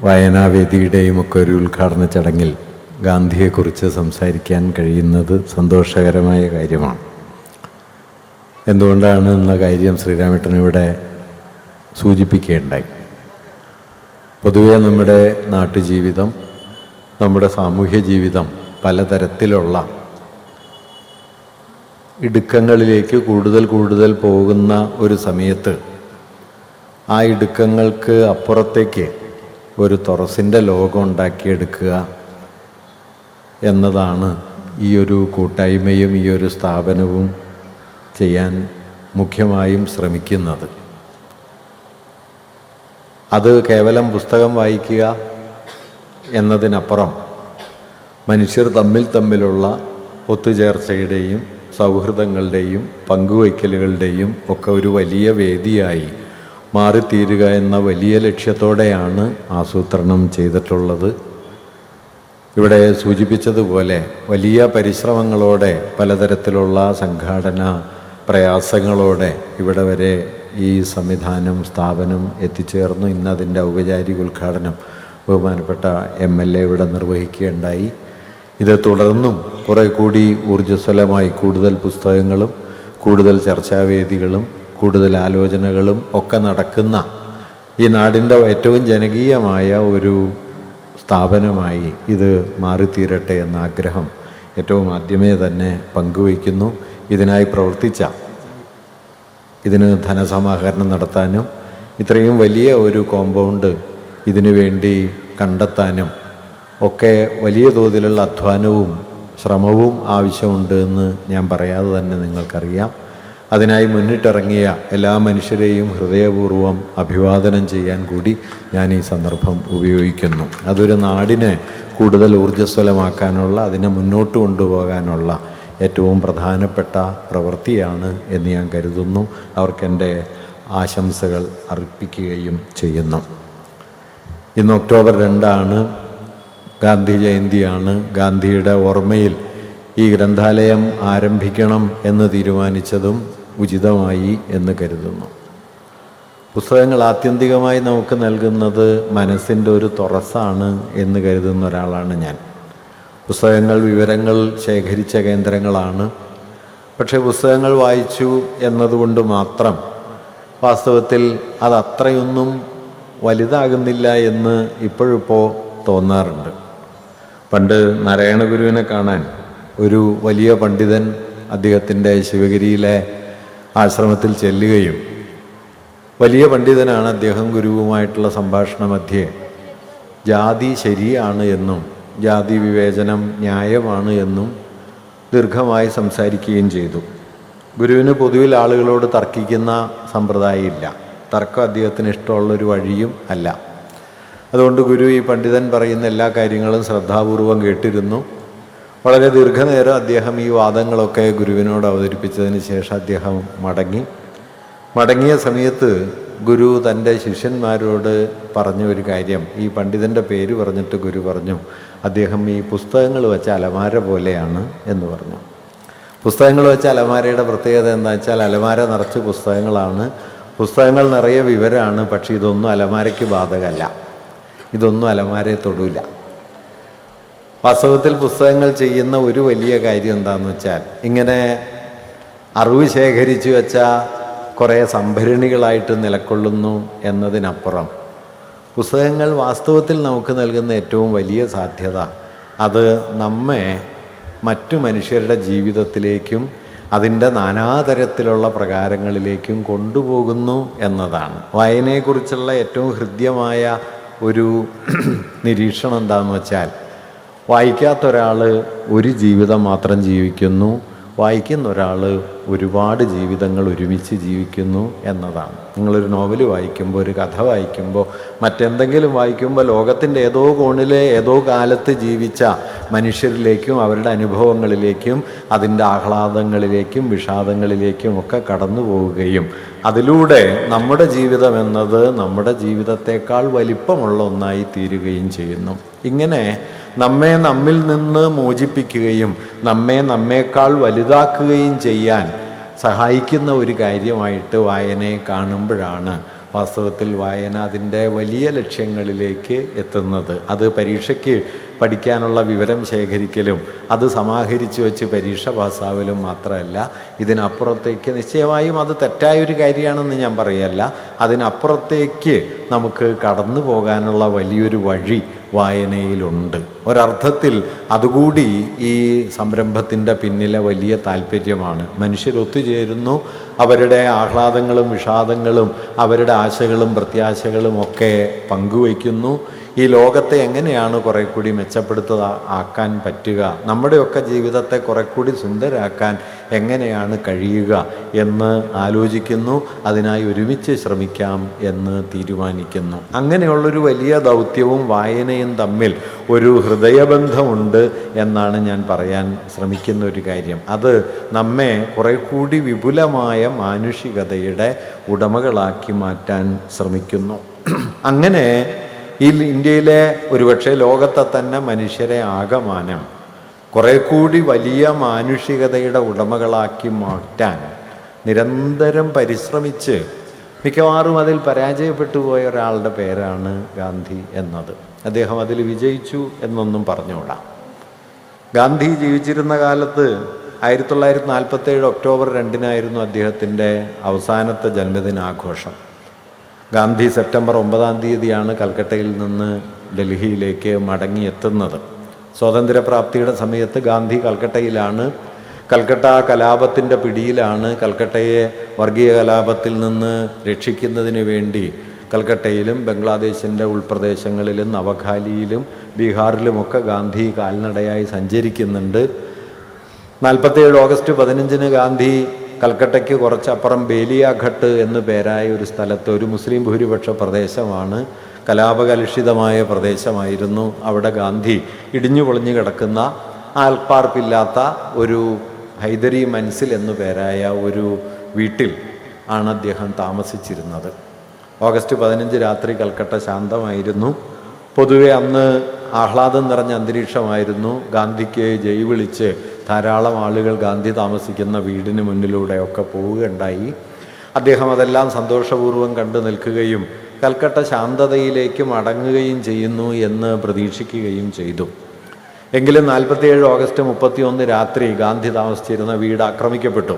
വായനാവേദിയുടെയും ഒക്കെ ഒരു ഉദ്ഘാടന ചടങ്ങിൽ ഗാന്ധിയെക്കുറിച്ച് സംസാരിക്കാൻ കഴിയുന്നത് സന്തോഷകരമായ കാര്യമാണ്. എന്തുകൊണ്ടാണ് എന്ന കാര്യം ശ്രീരാമേട്ടൻ ഇവിടെ സൂചിപ്പിക്കുകയുണ്ടായി. പൊതുവെ നമ്മുടെ നാട്ടുജീവിതം, നമ്മുടെ സാമൂഹ്യ ജീവിതം പലതരത്തിലുള്ള ഇടുക്കങ്ങളിലേക്ക് കൂടുതൽ പോകുന്ന ഒരു സമയത്ത് ആ ഇടുക്കങ്ങൾക്ക് അപ്പുറത്തേക്ക് ഒരു തുറസിൻ്റെ ലോകം ഉണ്ടാക്കിയെടുക്കുക എന്നതാണ് ഈ ഒരു കൂട്ടായ്മയും ഈ ഒരു സ്ഥാപനവും ചെയ്യാൻ മുഖ്യമായും ശ്രമിക്കുന്നത്. അത് കേവലം പുസ്തകം വായിക്കുക എന്നതിനപ്പുറം മനുഷ്യർ തമ്മിലുള്ള ഒത്തുചേർച്ചയുടെയും സൗഹൃദങ്ങളുടെയും പങ്കുവയ്ക്കലുകളുടെയും ഒക്കെ ഒരു വലിയ വേദിയായി മാറിത്തീരുക എന്ന വലിയ ലക്ഷ്യത്തോടെയാണ് ആസൂത്രണം ചെയ്തിട്ടുള്ളത്. ഇവിടെ സൂചിപ്പിച്ചതുപോലെ വലിയ പരിശ്രമങ്ങളോടെ പലതരത്തിലുള്ള സംഘാടന പ്രയാസങ്ങളോടെ ഇവിടെ വരെ ഈ സംവിധാനം സ്ഥാപനം എത്തിച്ചേർന്നു. ഇന്നതിൻ്റെ ഔപചാരിക ഉദ്ഘാടനം ബഹുമാനപ്പെട്ട MLA ഇവിടെ നിർവഹിക്കുകയുണ്ടായി. ഇത് തുടർന്നും കുറേ കൂടി ഊർജ്ജസ്വലമായി കൂടുതൽ പുസ്തകങ്ങളും കൂടുതൽ ചർച്ചാവേദികളും കൂടുതൽ ആലോചനകളും ഒക്കെ നടക്കുന്ന ഈ നാടിൻ്റെ ഏറ്റവും ജനകീയമായ ഒരു സ്ഥാപനമായി ഇത് മാറിത്തീരട്ടെ എന്ന ആഗ്രഹം ഏറ്റവും ആദ്യമേ തന്നെ പങ്കുവയ്ക്കുന്നു. ഇതിനായി പ്രവർത്തിച്ച, ഇതിന് ധനസമാഹരണം നടത്താനും ഇത്രയും വലിയ ഒരു കോമ്പൗണ്ട് ഇതിനു വേണ്ടി കണ്ടെത്താനും ഒക്കെ വലിയ തോതിലുള്ള അധ്വാനവും ശ്രമവും ആവശ്യമുണ്ട് എന്ന് ഞാൻ പറയാതെ തന്നെ നിങ്ങൾക്കറിയാം. അതിനായി മുന്നിട്ടിറങ്ങിയ എല്ലാ മനുഷ്യരെയും ഹൃദയപൂർവ്വം അഭിവാദനം ചെയ്യാൻ കൂടി ഞാൻ ഈ സന്ദർഭം ഉപയോഗിക്കുന്നു. അതൊരു നാടിനെ കൂടുതൽ ഊർജ്ജസ്വലമാക്കാനുള്ള, അതിനെ മുന്നോട്ട് കൊണ്ടുപോകാനുള്ള ഏറ്റവും പ്രധാനപ്പെട്ട പ്രവൃത്തിയാണ് എന്ന് ഞാൻ കരുതുന്നു. അവർക്കെൻ്റെ ആശംസകൾ അർപ്പിക്കുകയും ചെയ്യുന്നു. ഇന്ന് ഒക്ടോബർ 2 ഗാന്ധി ജയന്തിയാണ്. ഗാന്ധിയുടെ ഓർമ്മയിൽ ഈ ഗ്രന്ഥാലയം ആരംഭിക്കണം എന്ന് തീരുമാനിച്ചതും ഉചിതമായി എന്ന് കരുതുന്നു. പുസ്തകങ്ങൾ ആത്യന്തികമായി നമുക്ക് നൽകുന്നത് മനസ്സിൻ്റെ ഒരു തുറസാണ് എന്ന് കരുതുന്ന ഒരാളാണ് ഞാൻ. പുസ്തകങ്ങൾ വിവരങ്ങൾ ശേഖരിച്ച കേന്ദ്രങ്ങളാണ്. പക്ഷേ പുസ്തകങ്ങൾ വായിച്ചു എന്നതുകൊണ്ട് മാത്രം വാസ്തവത്തിൽ അത് അത്രയൊന്നും വലുതാകുന്നില്ല എന്ന് ഇപ്പോഴിപ്പോൾ തോന്നാറുണ്ട്. പണ്ട് നാരായണ ഗുരുവിനെ കാണാൻ ഒരു വലിയ പണ്ഡിതൻ അദ്ദേഹത്തിൻ്റെ ശിവഗിരിയിലെ ആശ്രമത്തിൽ ചെല്ലുകയും, വലിയ പണ്ഡിതനാണ് അദ്ദേഹം, ഗുരുവുമായിട്ടുള്ള സംഭാഷണ മധ്യേ ജാതി ശരിയാണ് എന്നും ജാതി വിവേചനം ന്യായമാണ് എന്നും ദീർഘമായി സംസാരിക്കുകയും ചെയ്തു. ഗുരുവിന് പൊതുവിൽ ആളുകളോട് തർക്കിക്കുന്ന സമ്പ്രദായമില്ല. തർക്കം അദ്ദേഹത്തിന് ഇഷ്ടമുള്ളൊരു വഴിയും അല്ല. അതുകൊണ്ട് ഗുരു ഈ പണ്ഡിതൻ പറയുന്ന എല്ലാ കാര്യങ്ങളും ശ്രദ്ധാപൂർവം കേട്ടിരുന്നു. വളരെ ദീർഘനേരം അദ്ദേഹം ഈ വാദങ്ങളൊക്കെ ഗുരുവിനോട് അവതരിപ്പിച്ചതിന് ശേഷം അദ്ദേഹം മടങ്ങിയ സമയത്ത് ഗുരു തൻ്റെ ശിഷ്യന്മാരോട് പറഞ്ഞ ഒരു കാര്യം, ഈ പണ്ഡിതൻ്റെ പേര് പറഞ്ഞിട്ട് ഗുരു പറഞ്ഞു, അദ്ദേഹം ഈ പുസ്തകങ്ങൾ വെച്ച അലമാര പോലെയാണ് എന്ന് പറഞ്ഞു. പുസ്തകങ്ങൾ വെച്ച അലമാരയുടെ പ്രത്യേകത എന്താ വെച്ചാൽ, അലമാര നിറച്ച് പുസ്തകങ്ങളാണ്, പുസ്തകങ്ങൾ നിറയെ വിവരമാണ്. പക്ഷേ ഇതൊന്നും അലമാരയ്ക്ക് ബാധകമല്ല, ഇതൊന്നും അലമാരയെ തൊടില്ല. വാസ്തവത്തിൽ പുസ്തകങ്ങൾ ചെയ്യുന്ന ഒരു വലിയ കാര്യം എന്താണെന്ന് വെച്ചാൽ, ഇങ്ങനെ അറിവ് ശേഖരിച്ചു വെച്ച കുറേ സംഭരണികളായിട്ട് നിലകൊള്ളുന്നു എന്നതിനപ്പുറം പുസ്തകങ്ങൾ വാസ്തവത്തിൽ നമുക്ക് നൽകുന്ന ഏറ്റവും വലിയ സാധ്യത, അത് നമ്മെ മറ്റു മനുഷ്യരുടെ ജീവിതത്തിലേക്കും അതിൻ്റെ നാനാതരത്തിലുള്ള പ്രകാരങ്ങളിലേക്കും കൊണ്ടുപോകുന്നു എന്നതാണ്. വായനയെക്കുറിച്ചുള്ള ഏറ്റവും ഹൃദ്യമായ ഒരു നിരീക്ഷണം എന്താണെന്ന് വെച്ചാൽ, വായിക്കാത്ത ഒരാൾ ഒരു ജീവിതം മാത്രം ജീവിക്കുന്നു, വായിക്കുന്ന ഒരാൾ ഒരുപാട് ജീവിതങ്ങൾ ഒരുമിച്ച് ജീവിക്കുന്നു എന്നതാണ്. നിങ്ങളൊരു നോവൽ വായിക്കുമ്പോൾ, ഒരു കഥ വായിക്കുമ്പോൾ, മറ്റെന്തെങ്കിലും വായിക്കുമ്പോൾ ലോകത്തിൻ്റെ ഏതോ കോണിലെ ഏതോ കാലത്ത് ജീവിച്ച മനുഷ്യരിലേക്കും അവരുടെ അനുഭവങ്ങളിലേക്കും അതിൻ്റെ ആഹ്ലാദങ്ങളിലേക്കും വിഷാദങ്ങളിലേക്കും ഒക്കെ കടന്നു പോവുകയും അതിലൂടെ നമ്മുടെ ജീവിതം എന്നത് നമ്മുടെ ജീവിതത്തേക്കാൾ വലിപ്പമുള്ള ഒന്നായി തീരുകയും ചെയ്യുന്നു. ഇങ്ങനെ നമ്മെ നമ്മിൽ നിന്ന് മോചിപ്പിക്കുകയും നമ്മേക്കാൾ വലുതാക്കുകയും ചെയ്യാൻ സഹായിക്കുന്ന ഒരു കാര്യമായിട്ട് വായനയെ കാണുമ്പോഴാണ് വാസ്തവത്തിൽ വായന അതിൻ്റെ വലിയ ലക്ഷ്യങ്ങളിലേക്ക് എത്തുന്നത്. അത് പരീക്ഷയ്ക്ക് പഠിക്കാനുള്ള വിവരം ശേഖരിക്കലും അത് സമാഹരിച്ചു വെച്ച് പരീക്ഷ പാസ്സാവലും മാത്രമല്ല, ഇതിനപ്പുറത്തേക്ക് നിശ്ചയമായും അത് തെറ്റായൊരു കാര്യമാണെന്ന് ഞാൻ പറയല്ല. അതിനപ്പുറത്തേക്ക് നമുക്ക് കടന്നു പോകാനുള്ള വലിയൊരു വഴി വായനയിലുണ്ട്. ഒരർത്ഥത്തിൽ അതുകൂടി ഈ സംരംഭത്തിൻ്റെ പിന്നിലെ വലിയ താല്പര്യമാണ്. മനുഷ്യരൊത്തുചേരുന്നു, അവരുടെ ആഹ്ലാദങ്ങളും വിഷാദങ്ങളും അവരുടെ ആശകളും പ്രത്യാശകളും ഒക്കെ പങ്കുവയ്ക്കുന്നു. ഈ ലോകത്തെ എങ്ങനെയാണ് കുറെ കൂടി ആക്കാൻ പറ്റുക, നമ്മുടെയൊക്കെ ജീവിതത്തെ കുറെ കൂടി സുന്ദരാക്കാൻ എങ്ങനെയാണ് കഴിയുക എന്ന് ആലോചിക്കുന്നു. അതിനായി ഒരുമിച്ച് ശ്രമിക്കാം എന്ന് തീരുമാനിക്കുന്നു. അങ്ങനെയുള്ളൊരു വലിയ ദൗത്യവും വായനയും തമ്മിൽ ഒരു ഹൃദയബന്ധമുണ്ട് എന്നാണ് ഞാൻ പറയാൻ ശ്രമിക്കുന്ന ഒരു കാര്യം. അത് നമ്മെ കുറെ കൂടി വിപുലമായ മാനുഷികതയുടെ ഉടമകളാക്കി മാറ്റാൻ ശ്രമിക്കുന്നു. അങ്ങനെ ഈ ഇന്ത്യയിലെ ഒരുപക്ഷെ ലോകത്തെ തന്നെ മനുഷ്യരെ ആകമാനം കുറെ കൂടി വലിയ മാനുഷികതയുടെ ഉടമകളാക്കി മാറ്റാൻ നിരന്തരം പരിശ്രമിച്ച് മിക്കവാറും അതിൽ പരാജയപ്പെട്ടു പോയ ഒരാളുടെ പേരാണ് ഗാന്ധി എന്നത്. അദ്ദേഹം അതിൽ വിജയിച്ചു എന്നൊന്നും പറഞ്ഞുകൂടാ. ഗാന്ധി ജീവിച്ചിരുന്ന കാലത്ത് 1947 ഒക്ടോബർ 2 അദ്ദേഹത്തിൻ്റെ അവസാനത്തെ ജന്മദിനാഘോഷം. ഗാന്ധി സെപ്റ്റംബർ 9 കൽക്കട്ടയിൽ നിന്ന് ഡൽഹിയിലേക്ക് മടങ്ങിയെത്തുന്നത്. സ്വാതന്ത്ര്യപ്രാപ്തിയുടെ സമയത്ത് ഗാന്ധി കൽക്കട്ടയിലാണ്. കൽക്കട്ട കലാപത്തിൻ്റെ പിടിയിലാണ്. കൽക്കട്ടയെ വർഗീയ കലാപത്തിൽ നിന്ന് രക്ഷിക്കുന്നതിന് വേണ്ടി കൽക്കട്ടയിലും ബംഗ്ലാദേശിൻ്റെ ഉൾപ്രദേശങ്ങളിലും നവഖാലിയിലും ബീഹാറിലുമൊക്കെ ഗാന്ധി കാൽനടയായി സഞ്ചരിക്കുന്നുണ്ട്. 47 ഓഗസ്റ്റ് 15 ഗാന്ധി കൽക്കട്ടയ്ക്ക് കുറച്ചപ്പുറം ബേലിയാഘട്ട് എന്നു പേരായ ഒരു സ്ഥലത്ത്, ഒരു മുസ്ലിം ഭൂരിപക്ഷ പ്രദേശമാണ്, കലാപകലുഷിതമായ പ്രദേശമായിരുന്നു. അവിടെ ഗാന്ധി ഇടിഞ്ഞു പൊളിഞ്ഞു കിടക്കുന്ന ആൾപ്പാർപ്പില്ലാത്ത ഒരു ഹൈദരി മൻസിൽ എന്നു പേരായ ഒരു വീട്ടിൽ ആണ് അദ്ദേഹം താമസിച്ചിരുന്നത്. ഓഗസ്റ്റ് 15 രാത്രി കൽക്കട്ട ശാന്തമായിരുന്നു. പൊതുവെ അന്ന് ആഹ്ലാദം നിറഞ്ഞ അന്തരീക്ഷമായിരുന്നു. ഗാന്ധിക്ക് ജയ് വിളിച്ച് ധാരാളം ആളുകൾ ഗാന്ധി താമസിക്കുന്ന വീടിന് മുന്നിലൂടെയൊക്കെ പോവുകയുണ്ടായി. അദ്ദേഹം അതെല്ലാം സന്തോഷപൂർവ്വം കണ്ടു നിൽക്കുകയും കൽക്കട്ട ശാന്തതയിലേക്ക് മടങ്ങുകയും ചെയ്യുന്നു എന്ന് പ്രതീക്ഷിക്കുകയും ചെയ്തു. എങ്കിലും 47 ഓഗസ്റ്റ് 31 രാത്രി ഗാന്ധി താമസിച്ചിരുന്ന വീട് ആക്രമിക്കപ്പെട്ടു.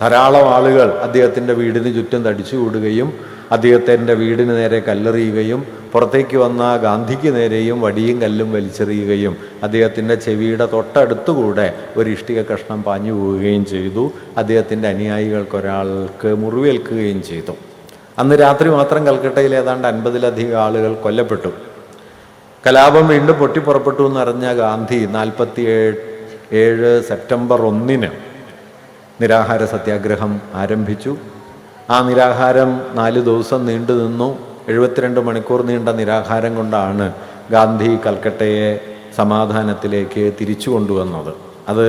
ധാരാളം ആളുകൾ അദ്ദേഹത്തിൻ്റെ വീടിന് ചുറ്റും തടിച്ചുകൂടുകയും അദ്ദേഹത്തിൻ്റെ വീടിന് നേരെ കല്ലെറിയുകയും പുറത്തേക്ക് വന്ന ഗാന്ധിക്ക് നേരെയും വടിയും കല്ലും വലിച്ചെറിയുകയും അദ്ദേഹത്തിൻ്റെ ചെവിയുടെ തൊട്ടടുത്തുകൂടെ ഒരു ഇഷ്ടിക കഷ്ണം പാഞ്ഞു പോവുകയും ചെയ്തു. അദ്ദേഹത്തിൻ്റെ അനുയായികൾക്കൊരാൾക്ക് മുറിവേൽക്കുകയും ചെയ്തു. അന്ന് രാത്രി മാത്രം കൽക്കട്ടയിൽ ഏതാണ്ട് 50-ലധികം ആളുകൾ കൊല്ലപ്പെട്ടു. കലാപം വീണ്ടും പൊട്ടിപ്പുറപ്പെട്ടു എന്നറിഞ്ഞ ഗാന്ധി 47 സെപ്റ്റംബർ 1 നിരാഹാര സത്യാഗ്രഹം ആരംഭിച്ചു. ആ നിരാഹാരം 4 ദിവസം നീണ്ടു നിന്നു. 72 മണിക്കൂർ നീണ്ട നിരാഹാരം കൊണ്ടാണ് ഗാന്ധി കൽക്കട്ടയെ സമാധാനത്തിലേക്ക് തിരിച്ചു കൊണ്ടുവന്നത്. അത്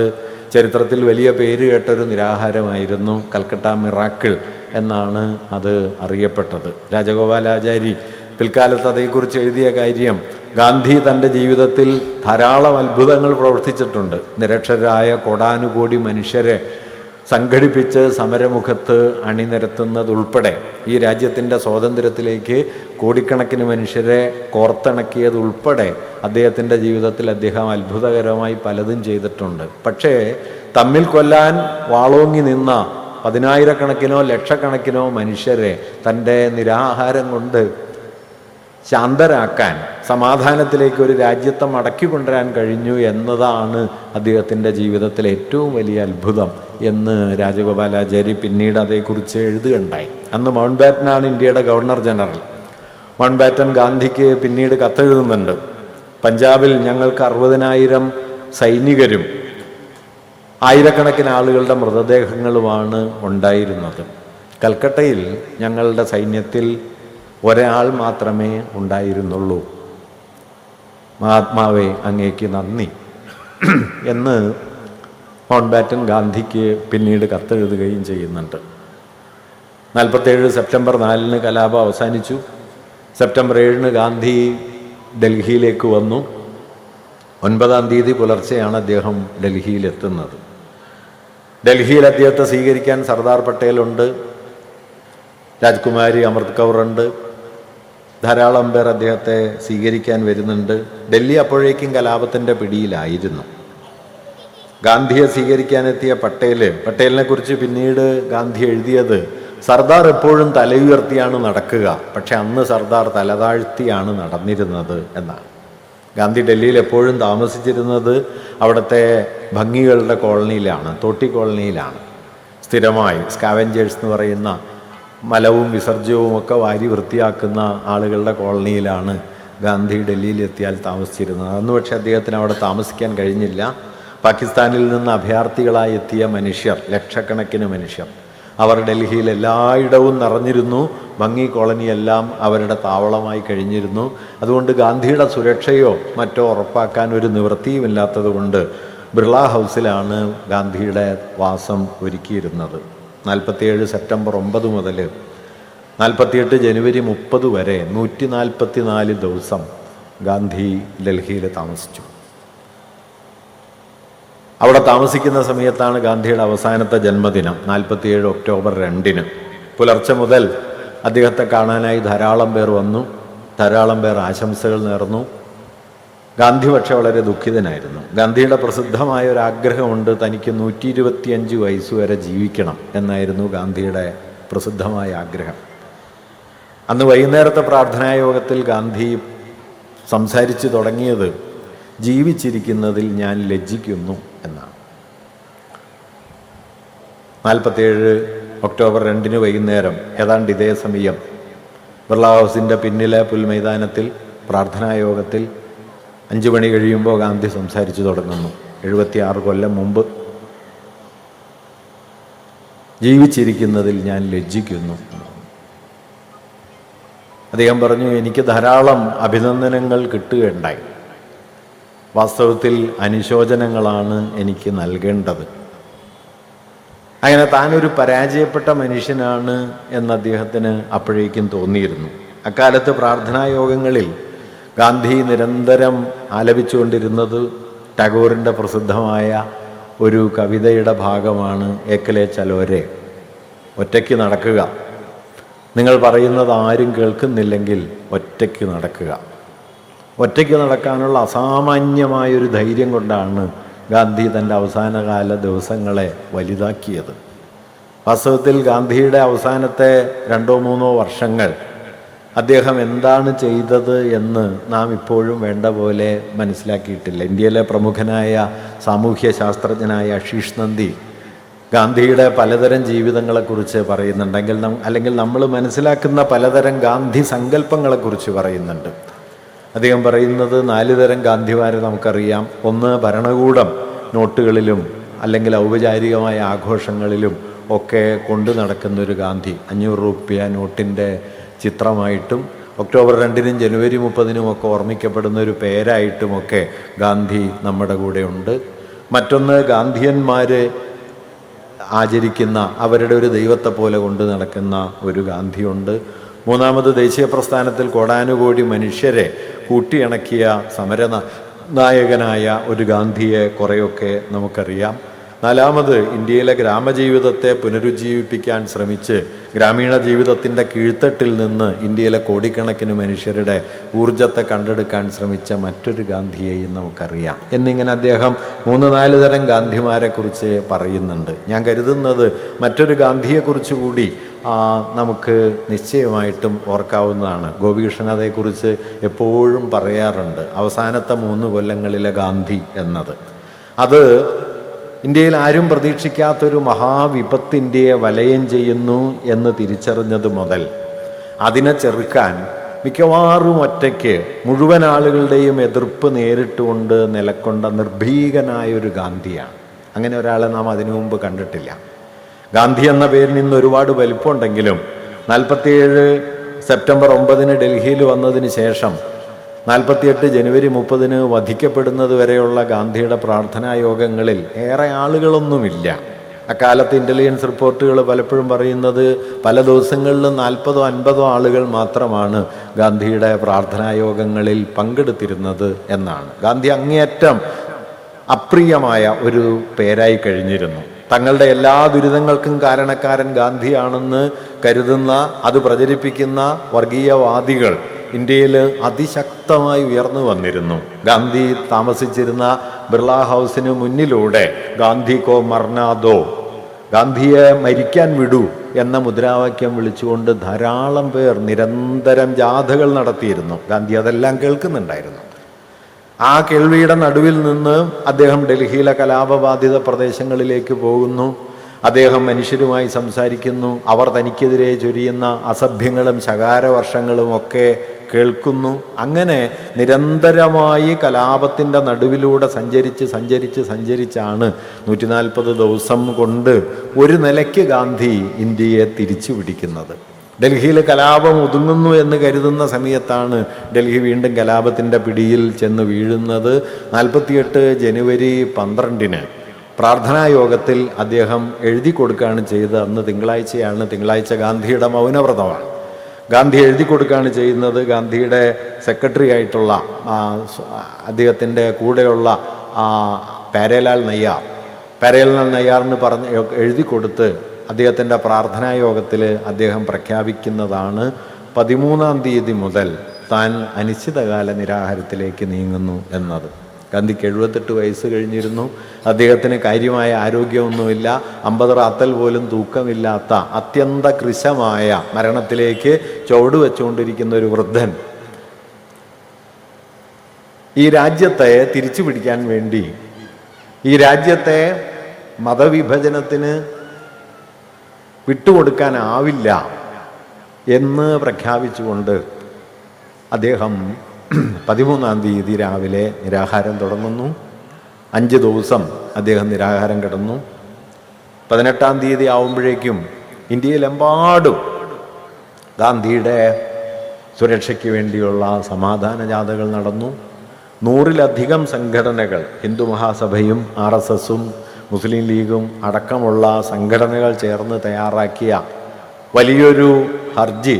ചരിത്രത്തിൽ വലിയ പേര് കേട്ടൊരു നിരാഹാരമായിരുന്നു. കൽക്കട്ട മിറാക്കിൾ എന്നാണ് അത് അറിയപ്പെട്ടത്. രാജഗോപാലാചാരി പിൽക്കാലത്ത് അതേക്കുറിച്ച് എഴുതിയ കാര്യം, ഗാന്ധി തൻ്റെ ജീവിതത്തിൽ ധാരാളം അത്ഭുതങ്ങൾ പ്രവർത്തിച്ചിട്ടുണ്ട്. നിരക്ഷരായ കോടാനുകോടി മനുഷ്യരെ സംഘടിപ്പിച്ച് സമരമുഖത്ത് അണിനിരത്തുന്നതുൾപ്പെടെ ഈ രാജ്യത്തിൻ്റെ സ്വാതന്ത്ര്യത്തിലേക്ക് കോടിക്കണക്കിന് മനുഷ്യരെ കോർത്തിണക്കിയതുൾപ്പെടെ അദ്ദേഹത്തിൻ്റെ ജീവിതത്തിൽ അദ്ദേഹം അത്ഭുതകരമായി പലതും ചെയ്തിട്ടുണ്ട്. പക്ഷേ തമ്മിൽ കൊല്ലാൻ വാളോങ്ങി നിന്ന 10,000-കണക്കിനോ ലക്ഷക്കണക്കിനോ മനുഷ്യരെ തൻ്റെ നിരാഹാരം കൊണ്ട് ശാന്തരാക്കാൻ, സമാധാനത്തിലേക്ക് ഒരു രാജ്യത്തെ മടക്കിക്കൊണ്ടുവരാൻ കഴിഞ്ഞു എന്നതാണ് അദ്ദേഹത്തിൻ്റെ ജീവിതത്തിലെ ഏറ്റവും വലിയ അത്ഭുതം എന്ന് രാജഗോപാലാചാരി പിന്നീട് അതേക്കുറിച്ച് എഴുതുകയുണ്ടായി. അന്ന് മൗണ്ട് ബാറ്റനാണ് ഇന്ത്യയുടെ ഗവർണർ ജനറൽ. മൗണ്ട് ബാറ്റൻ ഗാന്ധിക്ക് പിന്നീട് കത്തെഴുതുന്നുണ്ട്. പഞ്ചാബിൽ ഞങ്ങൾക്ക് 60,000 സൈനികരും ആയിരക്കണക്കിന് ആളുകളുടെ മൃതദേഹങ്ങളുമാണ് ഉണ്ടായിരുന്നത്. കൽക്കട്ടയിൽ ഞങ്ങളുടെ സൈന്യത്തിൽ ഒരാൾ മാത്രമേ ഉണ്ടായിരുന്നുള്ളൂ. മഹാത്മാവേ, അങ്ങേക്ക് നന്ദി എന്ന് മൗണ്ട് ബാറ്റൻ ഗാന്ധിക്ക് പിന്നീട് കത്തെഴുതുകയും ചെയ്യുന്നുണ്ട്. 47 സെപ്റ്റംബർ 4 കലാപം അവസാനിച്ചു. സെപ്റ്റംബർ 7 ഗാന്ധി ഡൽഹിയിലേക്ക് വന്നു. 9 പുലർച്ചെയാണ് അദ്ദേഹം ഡൽഹിയിലെത്തുന്നത്. ഡൽഹിയിൽ അദ്ദേഹത്തെ സ്വീകരിക്കാൻ സർദാർ പട്ടേലുണ്ട്. രാജ്കുമാരി അമൃത് കൗറുണ്ട്, ധാരാളം പേർ അദ്ദേഹത്തെ സ്വീകരിക്കാൻ വരുന്നുണ്ട്. ഡൽഹി അപ്പോഴേക്കും കലാപത്തിൻ്റെ പിടിയിലായിരുന്നു. ഗാന്ധിയെ സ്വീകരിക്കാനെത്തിയ പട്ടേലിനെ കുറിച്ച് പിന്നീട് ഗാന്ധി എഴുതിയത്, സർദാർ എപ്പോഴും തലയുയർത്തിയാണ് നടക്കുക, പക്ഷെ അന്ന് സർദാർ തലതാഴ്ത്തിയാണ് നടന്നിരുന്നത് എന്നാണ്. ഗാന്ധി ഡൽഹിയിൽ എപ്പോഴും താമസിച്ചിരുന്നത് അവിടുത്തെ ഭംഗികളുടെ കോളനിയിലാണ്, തോട്ടി കോളനിയിലാണ്. സ്ഥിരമായി സ്കാവഞ്ചേഴ്സ് എന്ന് പറയുന്ന മലവും വിസർജ്യവും ഒക്കെ വാരി വൃത്തിയാക്കുന്ന ആളുകളുടെ കോളനിയിലാണ് ഗാന്ധി ഡൽഹിയിലെത്തിയാൽ താമസിച്ചിരുന്നത്. അന്ന് പക്ഷേ അദ്ദേഹത്തിന് അവിടെ താമസിക്കാൻ കഴിഞ്ഞില്ല. പാകിസ്ഥാനിൽ നിന്ന് അഭയാർത്ഥികളായി എത്തിയ മനുഷ്യർ, ലക്ഷക്കണക്കിന് മനുഷ്യർ, അവർ ഡൽഹിയിൽ എല്ലായിടവും നിറഞ്ഞിരുന്നു. ഭംഗി കോളനിയെല്ലാം അവരുടെ താവളമായി കഴിഞ്ഞിരുന്നു. അതുകൊണ്ട് ഗാന്ധിയുടെ സുരക്ഷയോ മറ്റോ ഉറപ്പാക്കാൻ ഒരു നിവൃത്തിയുമില്ലാത്തത് കൊണ്ട് ബിർള ഹൗസിലാണ് ഗാന്ധിയുടെ വാസം ഒരുക്കിയിരുന്നത്. 47 സെപ്റ്റംബർ 9 മുതൽ 48 ജനുവരി 30 വരെ 144 ദിവസം ഗാന്ധി ഡൽഹിയിൽ താമസിച്ചു. അവിടെ താമസിക്കുന്ന സമയത്താണ് ഗാന്ധിയുടെ അവസാനത്തെ ജന്മദിനം, 47 ഒക്ടോബർ 2. പുലർച്ചെ മുതൽ അദ്ദേഹത്തെ കാണാനായി ധാരാളം പേർ വന്നു, ധാരാളം പേർ ആശംസകൾ നേർന്നു. ഗാന്ധി പക്ഷെ വളരെ ദുഃഖിതനായിരുന്നു. ഗാന്ധിയുടെ പ്രസിദ്ധമായ ഒരു ആഗ്രഹമുണ്ട്, തനിക്ക് 125 വയസ്സുവരെ ജീവിക്കണം എന്നായിരുന്നു ഗാന്ധിയുടെ പ്രസിദ്ധമായ ആഗ്രഹം. അന്ന് വൈകുന്നേരത്തെ പ്രാർത്ഥനായോഗത്തിൽ ഗാന്ധി സംസാരിച്ചു തുടങ്ങിയത്, ജീവിച്ചിരിക്കുന്നതിൽ ഞാൻ ലജ്ജിക്കുന്നു എന്നാണ്. 47 ഒക്ടോബർ 2 വൈകുന്നേരം ഏതാണ്ട് ഇതേ സമയം ബിർള ഹൗസിൻ്റെ പിന്നിലെ പുൽമൈതാനത്തിൽ പ്രാർത്ഥനായോഗത്തിൽ 5 മണി കഴിയുമ്പോൾ ഗാന്ധി സംസാരിച്ചു തുടങ്ങുന്നു. 76 കൊല്ലം മുമ്പ്, ജീവിച്ചിരിക്കുന്നതിൽ ഞാൻ ലജ്ജിക്കുന്നു. അദ്ദേഹം പറഞ്ഞു, എനിക്ക് ധാരാളം അഭിനന്ദനങ്ങൾ കിട്ടുകയുണ്ടായി, വാസ്തവത്തിൽ അനുശോചനങ്ങളാണ് എനിക്ക് നൽകേണ്ടത്. അങ്ങനെ താനൊരു പരാജയപ്പെട്ട മനുഷ്യനാണ് എന്ന് അദ്ദേഹത്തിന് അപ്പോഴേക്കും തോന്നിയിരുന്നു. അക്കാലത്ത് പ്രാർത്ഥനായോഗങ്ങളിൽ ഗാന്ധി നിരന്തരം ആലപിച്ചുകൊണ്ടിരുന്നത് ടാഗോറിൻ്റെ പ്രസിദ്ധമായ ഒരു കവിതയുടെ ഭാഗമാണ്, ഏക്കലെ ചലോരെ, ഒറ്റയ്ക്ക് നടക്കുക, നിങ്ങൾ പറയുന്നത് ആരും കേൾക്കുന്നില്ലെങ്കിൽ ഒറ്റയ്ക്ക് നടക്കുക. ഒറ്റയ്ക്ക് നടക്കാനുള്ള അസാമാന്യമായൊരു ധൈര്യം കൊണ്ടാണ് ഗാന്ധി തൻ്റെ അവസാനകാല ദിവസങ്ങളെ വലുതാക്കിയത്. വാസ്തവത്തിൽ ഗാന്ധിയുടെ അവസാനത്തെ 2-3 വർഷങ്ങൾ അദ്ദേഹം എന്താണ് ചെയ്തത് എന്ന് നാം ഇപ്പോഴും വേണ്ട പോലെ മനസ്സിലാക്കിയിട്ടില്ല. ഇന്ത്യയിലെ പ്രമുഖനായ സാമൂഹ്യ ശാസ്ത്രജ്ഞനായ ആശീഷ് നന്ദി ഗാന്ധിയുടെ പലതരം ജീവിതങ്ങളെക്കുറിച്ച് പറയുന്നുണ്ടെങ്കിൽ അല്ലെങ്കിൽ നമ്മൾ മനസ്സിലാക്കുന്ന പലതരം ഗാന്ധി സങ്കല്പങ്ങളെക്കുറിച്ച് പറയുന്നുണ്ട്. അദ്ദേഹം പറയുന്നത് 4 തരം ഗാന്ധിമാരെ നമുക്കറിയാം. ഒന്ന്, ഭരണകൂടം നോട്ടുകളിലും അല്ലെങ്കിൽ ഔപചാരികമായ ആഘോഷങ്ങളിലും ഒക്കെ കൊണ്ടു നടക്കുന്നൊരു ഗാന്ധി, 500 രൂപ നോട്ടിൻ്റെ ചിത്രമായിട്ടും ഒക്ടോബർ 2 ജനുവരി 30 ഒക്കെ ഓർമ്മിക്കപ്പെടുന്ന ഒരു പേരായിട്ടുമൊക്കെ ഗാന്ധി നമ്മുടെ കൂടെ ഉണ്ട്. മറ്റൊന്ന്, ഗാന്ധിയന്മാർ ആചരിക്കുന്ന, അവരുടെ ഒരു ദൈവത്തെ പോലെ കൊണ്ടു നടക്കുന്ന ഒരു ഗാന്ധിയുണ്ട്. മൂന്നാമത്, ദേശീയ പ്രസ്ഥാനത്തിൽ കോടാനുകോടി മനുഷ്യരെ കൂട്ടിയിണക്കിയ സമരനായകനായ ഒരു ഗാന്ധിയെ കുറേയൊക്കെ നമുക്കറിയാം. നാലാമത്, ഇന്ത്യയിലെ ഗ്രാമജീവിതത്തെ പുനരുജ്ജീവിപ്പിക്കാൻ ശ്രമിച്ച് ഗ്രാമീണ ജീവിതത്തിൻ്റെ കീഴ്ത്തട്ടിൽ നിന്ന് ഇന്ത്യയിലെ കോടിക്കണക്കിന് മനുഷ്യരുടെ ഊർജത്തെ കണ്ടെടുക്കാൻ ശ്രമിച്ച മറ്റൊരു ഗാന്ധിയെയും നമുക്കറിയാം. എന്നിങ്ങനെ അദ്ദേഹം 3-4 തരം ഗാന്ധിമാരെക്കുറിച്ച് പറയുന്നുണ്ട്. ഞാൻ കരുതുന്നത് മറ്റൊരു ഗാന്ധിയെക്കുറിച്ച് കൂടി നമുക്ക് നിശ്ചയമായിട്ടും ഓർക്കാവുന്നതാണ്. ഗോപികൃഷ്ണൻ അതേക്കുറിച്ച് എപ്പോഴും പറയാറുണ്ട്, അവസാനത്തെ 3 കൊല്ലങ്ങളിലെ ഗാന്ധി എന്നത്. അത് ഇന്ത്യയിൽ ആരും പ്രതീക്ഷിക്കാത്തൊരു മഹാവിപത്ത് ഇന്ത്യയെ വലയം ചെയ്യുന്നു എന്ന് തിരിച്ചറിഞ്ഞത് മുതൽ അതിനെ ചെറുക്കാൻ മിക്കവാറും ഒറ്റയ്ക്ക് മുഴുവൻ ആളുകളുടെയും എതിർപ്പ് നേരിട്ടുകൊണ്ട് നിലക്കൊണ്ട നിർഭീകനായൊരു ഗാന്ധിയാണ്. അങ്ങനെ ഒരാളെ നാം അതിനു മുമ്പ് കണ്ടിട്ടില്ല. ഗാന്ധി എന്ന പേരിന് ഇന്ന് ഒരുപാട് വലിപ്പമുണ്ടെങ്കിലും 47 സെപ്റ്റംബർ 9 ഡൽഹിയിൽ വന്നതിന് ശേഷം 48 ജനുവരി 30 വധിക്കപ്പെടുന്നത് വരെയുള്ള ഗാന്ധിയുടെ പ്രാർത്ഥനായോഗങ്ങളിൽ ഏറെ ആളുകളൊന്നുമില്ല. അക്കാലത്ത് ഇൻ്റലിജൻസ് റിപ്പോർട്ടുകൾ പലപ്പോഴും പറയുന്നത് പല ദിവസങ്ങളിലും 40-50 ആളുകൾ മാത്രമാണ് ഗാന്ധിയുടെ പ്രാർത്ഥനായോഗങ്ങളിൽ പങ്കെടുത്തിരുന്നത് എന്നാണ്. ഗാന്ധി അങ്ങേയറ്റം അപ്രിയമായ ഒരു പേരായി കഴിഞ്ഞിരുന്നു. തങ്ങളുടെ എല്ലാ ദുരിതങ്ങൾക്കും കാരണക്കാരൻ ഗാന്ധിയാണെന്ന് കരുതുന്ന, അത് പ്രചരിപ്പിക്കുന്ന വർഗീയവാദികൾ ഇന്ത്യയിൽ അതിശക്തമായി ഉയർന്നു വന്നിരുന്നു. ഗാന്ധി താമസിച്ചിരുന്ന ബിർള ഹൗസിന് മുന്നിലൂടെ ഗാന്ധി കോ മർനാദോ, ഗാന്ധിയെ മരിക്കാൻ വിടൂ എന്ന മുദ്രാവാക്യം വിളിച്ചുകൊണ്ട് ധാരാളം പേർ നിരന്തരം ജാഥകൾ നടത്തിയിരുന്നു. ഗാന്ധി അതെല്ലാം കേൾക്കുന്നുണ്ടായിരുന്നു. ആ കേൾവിയുടെ നടുവിൽ നിന്ന് അദ്ദേഹം ഡൽഹിയിലെ കലാപബാധിത പ്രദേശങ്ങളിലേക്ക് പോകുന്നു. അദ്ദേഹം മനുഷ്യരുമായി സംസാരിക്കുന്നു. അവർ തനിക്കെതിരെ ചൊരിയുന്ന അസഭ്യങ്ങളും ശകാരവർഷങ്ങളും ഒക്കെ കേൾക്കുന്നു. അങ്ങനെ നിരന്തരമായി കലാപത്തിൻ്റെ നടുവിലൂടെ സഞ്ചരിച്ചാണ് 140 ദിവസം കൊണ്ട് ഒരു നിലയ്ക്ക് ഗാന്ധി ഇന്ത്യയെ തിരിച്ചു പിടിക്കുന്നത്. ഡൽഹിയിൽ കലാപം ഒതുങ്ങുന്നു എന്ന് കരുതുന്ന സമയത്താണ് ഡൽഹി വീണ്ടും കലാപത്തിൻ്റെ പിടിയിൽ ചെന്ന് വീഴുന്നത്. 48 ജനുവരി 12 പ്രാർത്ഥനാ യോഗത്തിൽ അദ്ദേഹം എഴുതി കൊടുക്കുകയാണ് ചെയ്തത്. അന്ന് തിങ്കളാഴ്ചയാണ്. തിങ്കളാഴ്ച ഗാന്ധിയുടെ മൗനവ്രതമാണ്. ഗാന്ധി എഴുതി കൊടുക്കുകയാണ് ചെയ്യുന്നത്. ഗാന്ധിയുടെ സെക്രട്ടറി ആയിട്ടുള്ള അദ്ദേഹത്തിൻ്റെ കൂടെയുള്ള പാരേലാൽ നയ്യാറിന് എഴുതി കൊടുത്ത് അദ്ദേഹത്തിൻ്റെ പ്രാർത്ഥനാ യോഗത്തിൽ അദ്ദേഹം പ്രഖ്യാപിക്കുന്നതാണ് 13-ാം തീയതി മുതൽ താൻ അനിശ്ചിതകാല നിരാഹാരത്തിലേക്ക് നീങ്ങുന്നു എന്നത്. ഗാന്ധിക്ക് 78 വയസ്സ് കഴിഞ്ഞിരുന്നു. അദ്ദേഹത്തിന് കാര്യമായ ആരോഗ്യമൊന്നുമില്ല. 50 റാത്തൽ പോലും തൂക്കമില്ലാത്ത അത്യന്ത കൃശമായ മരണത്തിലേക്ക് ചുവടുവെച്ചുകൊണ്ടിരിക്കുന്ന ഒരു വൃദ്ധൻ ഈ രാജ്യത്തെ തിരിച്ചു പിടിക്കാൻ വേണ്ടി, ഈ രാജ്യത്തെ മതവിഭജനത്തിന് വിട്ടുകൊടുക്കാനാവില്ല എന്ന് പ്രഖ്യാപിച്ചുകൊണ്ട് അദ്ദേഹം 13-ാം തീയതി രാവിലെ നിരാഹാരം തുടങ്ങുന്നു. 5 ദിവസം അദ്ദേഹം നിരാഹാരം കിടന്നു. 18-ാം തീയതി ആവുമ്പോഴേക്കും ഇന്ത്യയിലെമ്പാടും ഗാന്ധിയുടെ സുരക്ഷയ്ക്ക് വേണ്ടിയുള്ള സമാധാന ജാഥകൾ നടന്നു. 100-ലധികം സംഘടനകൾ, ഹിന്ദു മഹാസഭയും RSSഉം മുസ്ലിം ലീഗും അടക്കമുള്ള സംഘടനകൾ ചേർന്ന് തയ്യാറാക്കിയ വലിയൊരു ഹർജി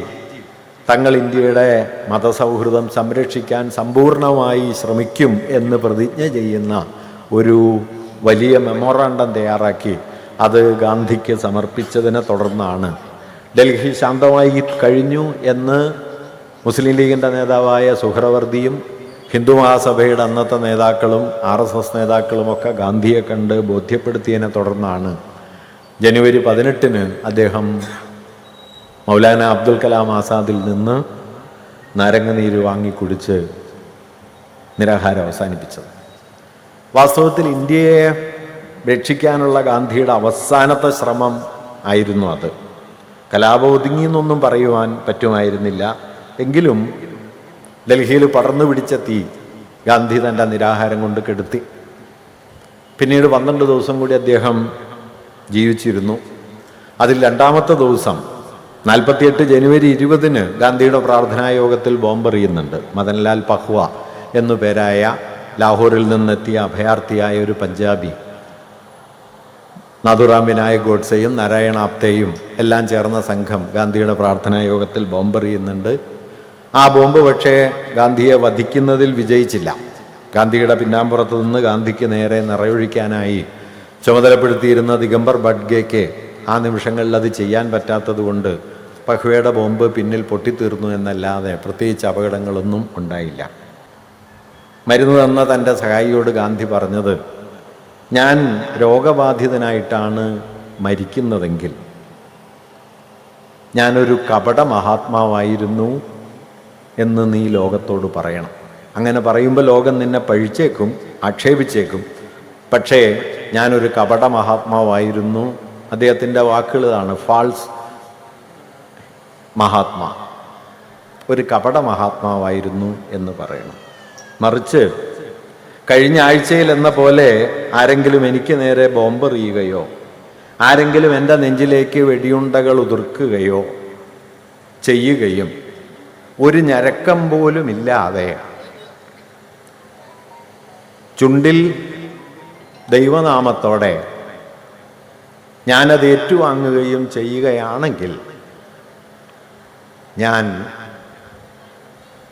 തങ്ങൾ ഇന്ത്യയുടെ മതസൗഹൃദം സംരക്ഷിക്കാൻ സമ്പൂർണമായി ശ്രമിക്കും എന്ന് പ്രതിജ്ഞ ചെയ്യുന്ന ഒരു വലിയ മെമ്മോറാണ്ടം തയ്യാറാക്കി അത് ഗാന്ധിക്ക് സമർപ്പിച്ചതിനെ തുടർന്നാണ് ഡൽഹി ശാന്തമായി കഴിഞ്ഞു എന്ന് മുസ്ലിം ലീഗിൻ്റെ നേതാവായ സുഹ്രവർദിയും ഹിന്ദു മഹാസഭയുടെ അന്നത്തെ നേതാക്കളും RSS നേതാക്കളുമൊക്കെ ഗാന്ധിയെ കണ്ട് ബോധ്യപ്പെടുത്തിയതിനെ തുടർന്നാണ് ജനുവരി 18 അദ്ദേഹം മൗലാന അബ്ദുൽ കലാം ആസാദിൽ നിന്ന് നാരങ്ങനീര് വാങ്ങിക്കുടിച്ച് നിരാഹാരം അവസാനിപ്പിച്ചത്. വാസ്തവത്തിൽ ഇന്ത്യയെ രക്ഷിക്കാനുള്ള ഗാന്ധിയുടെ അവസാനത്തെ ശ്രമം ആയിരുന്നു അത്. കലാപം ഒതുങ്ങിയെന്നൊന്നും പറയുവാൻ പറ്റുമായിരുന്നില്ല. എങ്കിലും ഡൽഹിയിൽ പടർന്നു പിടിച്ച തീ ഗാന്ധി തൻ്റെ നിരാഹാരം കൊണ്ട് കെടുത്തി. പിന്നീട് 12 ദിവസം കൂടി അദ്ദേഹം ജീവിച്ചിരുന്നു. അതിൽ 2-ാമത്തെ ദിവസം 48 ജനുവരി 20 ഗാന്ധിയുടെ പ്രാർത്ഥനാ യോഗത്തിൽ ബോംബെറിയുന്നുണ്ട്. മദൻലാൽ പഹ്വ എന്നു പേരായ ലാഹോറിൽ നിന്നെത്തിയ അഭയാർത്ഥിയായ ഒരു പഞ്ചാബി നാഥുറാം വിനായക് ഗോഡ്സെയും നാരായണ ആപ്തെയും എല്ലാം ചേർന്ന സംഘം ഗാന്ധിയുടെ പ്രാർത്ഥനാ യോഗത്തിൽ ബോംബെറിയുന്നുണ്ട്. ആ ബോംബ് പക്ഷേ ഗാന്ധിയെ വധിക്കുന്നതിൽ വിജയിച്ചില്ല. ഗാന്ധിയുടെ പിന്നാമ്പുറത്ത് നിന്ന് ഗാന്ധിക്ക് നേരെ നിറയൊഴിക്കാനായി ചുമതലപ്പെടുത്തിയിരുന്ന ദിഗംബർ ബഡ്ഗയ്ക്ക് ആ നിമിഷങ്ങളിൽ അത് ചെയ്യാൻ പറ്റാത്തത് കൊണ്ട് പഹ്വയുടെ ബോംബ് പിന്നിൽ പൊട്ടിത്തീർന്നു എന്നല്ലാതെ പ്രത്യേകിച്ച് അപകടങ്ങളൊന്നും ഉണ്ടായില്ല. മരുന്ന് തന്ന തൻ്റെ സഹായിയോട് ഗാന്ധി പറഞ്ഞത്, ഞാൻ രോഗബാധിതനായിട്ടാണ് മരിക്കുന്നതെങ്കിൽ ഞാനൊരു കപട മഹാത്മാവായിരുന്നു എന്ന് നീ ലോകത്തോട് പറയണം. അങ്ങനെ പറയുമ്പോൾ ലോകം നിന്നെ പഴിച്ചേക്കും, ആക്ഷേപിച്ചേക്കും. പക്ഷേ ഞാനൊരു കപട മഹാത്മാവായിരുന്നു. അദ്ദേഹത്തിൻ്റെ വാക്കുകളാണ് ഫാൾസ് മഹാത്മാ, ഒരു കപട മഹാത്മാവായിരുന്നു എന്ന് പറയണം. മറിച്ച് കഴിഞ്ഞ ആഴ്ചയിൽ എന്ന പോലെ ആരെങ്കിലും എനിക്ക് നേരെ ബോംബെറിയുകയോ ആരെങ്കിലും എൻ്റെ നെഞ്ചിലേക്ക് വെടിയുണ്ടകൾ ഉതിർക്കുകയോ ചെയ്യുകയും ഒരു ഞരക്കം പോലും ഇല്ലാതെ ചുണ്ടിൽ ദൈവനാമത്തോടെ ഞാനത് ഏറ്റുവാങ്ങുകയും ചെയ്യുകയാണെങ്കിൽ ഞാൻ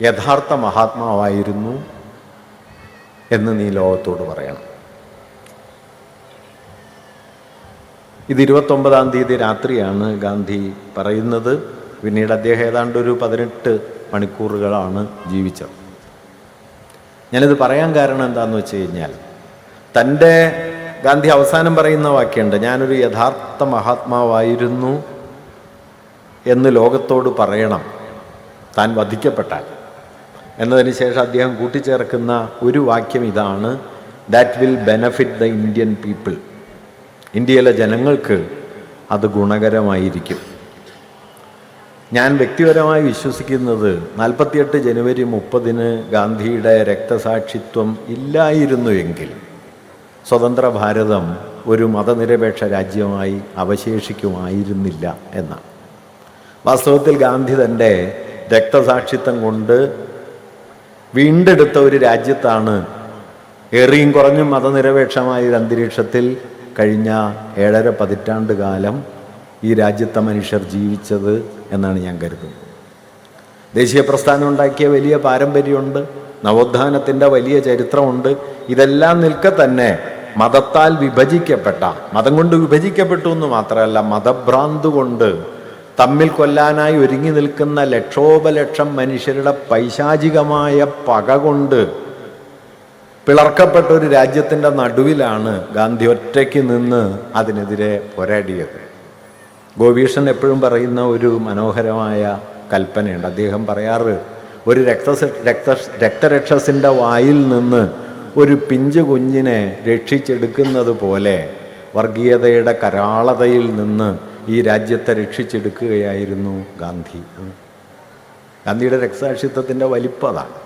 യഥാർത്ഥ മഹാത്മാവായിരുന്നു എന്ന് നീ ലോകത്തോട് പറയണം. ഇത് 29-ാം തീയതി രാത്രിയാണ് ഗാന്ധി പറയുന്നത്. പിന്നീട് അദ്ദേഹം ഏതാണ്ട് ഒരു 18 മണിക്കൂറുകളാണ് ജീവിച്ചത്. ഞാനിത് പറയാൻ കാരണം എന്താണെന്ന് വെച്ച് കഴിഞ്ഞാൽ, ഗാന്ധി അവസാനം പറയുന്ന വാക്യമുണ്ട്, ഞാനൊരു യഥാർത്ഥ മഹാത്മാവായിരുന്നു എന്ന് ലോകത്തോട് പറയണം താൻ വധിക്കപ്പെട്ടാൽ എന്നതിന് ശേഷം അദ്ദേഹം കൂട്ടിച്ചേർക്കുന്ന ഒരു വാക്യം ഇതാണ്, that will benefit the Indian people. ഇന്ത്യയിലെ ജനങ്ങൾക്ക് അത് ഗുണകരമായിരിക്കും. ഞാൻ വ്യക്തിപരമായി വിശ്വസിക്കുന്നത് 48 ജനുവരി 30 ഗാന്ധിയുടെ രക്തസാക്ഷിത്വം ഇല്ലായിരുന്നു എങ്കിൽ സ്വതന്ത്ര ഭാരതം ഒരു മതനിരപേക്ഷ രാജ്യമായി അവശേഷിക്കുമായിരുന്നില്ല എന്നാണ്. വാസ്തവത്തിൽ ഗാന്ധി തൻ്റെ രക്തസാക്ഷിത്വം കൊണ്ട് വീണ്ടെടുത്ത ഒരു രാജ്യത്താണ് ഏറിയും കുറഞ്ഞും മതനിരപേക്ഷമായ ഒരു അന്തരീക്ഷത്തിൽ കഴിഞ്ഞ 7.5 പതിറ്റാണ്ട് കാലം ഈ രാജ്യത്തെ മനുഷ്യർ ജീവിച്ചത് എന്നാണ് ഞാൻ കരുതുന്നത്. ദേശീയ പ്രസ്ഥാനം ഉണ്ടാക്കിയ വലിയ പാരമ്പര്യമുണ്ട്, നവോത്ഥാനത്തിൻ്റെ വലിയ ചരിത്രമുണ്ട്. ഇതെല്ലാം നിൽക്കെ തന്നെ മതത്താൽ വിഭജിക്കപ്പെട്ട, മതം കൊണ്ട് വിഭജിക്കപ്പെട്ടു എന്ന് മാത്രമല്ല, മതഭ്രാന്ത് കൊണ്ട് തമ്മിൽ കൊല്ലാനായി ഒരുങ്ങി നിൽക്കുന്ന ലക്ഷോപലക്ഷം മനുഷ്യരുടെ പൈശാചികമായ പക കൊണ്ട് പിളർക്കപ്പെട്ട ഒരു രാജ്യത്തിൻ്റെ നടുവിലാണ് ഗാന്ധി ഒറ്റയ്ക്ക് നിന്ന് അതിനെതിരെ പോരാടിയത്. ഗോപീഷൻ എപ്പോഴും പറയുന്ന ഒരു മനോഹരമായ കൽപ്പനയുണ്ട്. അദ്ദേഹം പറയാറ്, ഒരു രക്തരക്ഷസിൻ്റെ വായിൽ നിന്ന് ഒരു പിഞ്ചു കുഞ്ഞിനെ രക്ഷിച്ചെടുക്കുന്നത് പോലെ വർഗീയതയുടെ കരാളതയിൽ നിന്ന് ഈ രാജ്യത്തെ രക്ഷിച്ചെടുക്കുകയായിരുന്നു ഗാന്ധി. ഗാന്ധിയുടെ രക്തസാക്ഷിത്വത്തിൻ്റെ വലിപ്പതാണ്.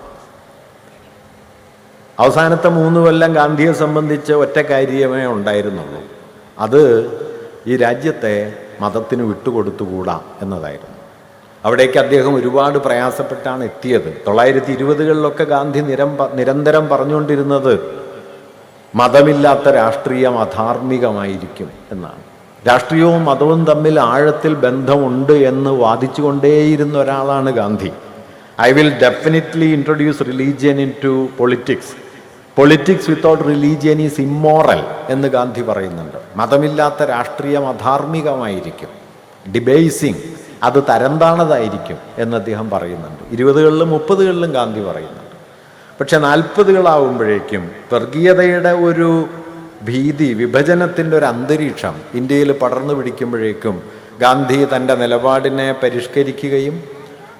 അവസാനത്തെ 3 കൊല്ലം ഗാന്ധിയെ സംബന്ധിച്ച് ഒറ്റ കാര്യമേ ഉണ്ടായിരുന്നുള്ളൂ, അത് ഈ രാജ്യത്തെ മതത്തിന് വിട്ടുകൊടുത്തുകൂടാ എന്നതായിരുന്നു. അവിടേക്ക് അദ്ദേഹം ഒരുപാട് പ്രയാസപ്പെട്ടാണ് എത്തിയത്. 1920-കളിലൊക്കെ ഗാന്ധി നിരന്തരം പറഞ്ഞുകൊണ്ടിരുന്നത് മതമില്ലാത്ത രാഷ്ട്രീയം അധാർമികമായിരിക്കും എന്നാണ്. രാഷ്ട്രീയവും മതവും തമ്മിൽ ആഴത്തിൽ ബന്ധമുണ്ട് എന്ന് വാദിച്ചുകൊണ്ടേയിരുന്ന ഒരാളാണ് Gandhi. I will definitely introduce religion into politics. Politics without religion is immoral എന്ന് ഗാന്ധി പറയുന്നുണ്ട്. മതമില്ലാത്ത രാഷ്ട്രീയം അധാർമികമായിരിക്കും, ഡിബേസിങ്, അത് തരംതാണതായിരിക്കും എന്ന് അദ്ദേഹം പറയുന്നുണ്ട്. 20-കളിലും 30-കളിലും ഗാന്ധി പറയുന്നുണ്ട്. പക്ഷെ 40-കളാവുമ്പോഴേക്കും വർഗീയതയുടെ ഒരു ഭീതി, വിഭജനത്തിൻ്റെ ഒരു അന്തരീക്ഷം ഇന്ത്യയിൽ പടർന്നു പിടിക്കുമ്പോഴേക്കും ഗാന്ധി തൻ്റെ നിലപാടിനെ പരിഷ്കരിക്കുകയും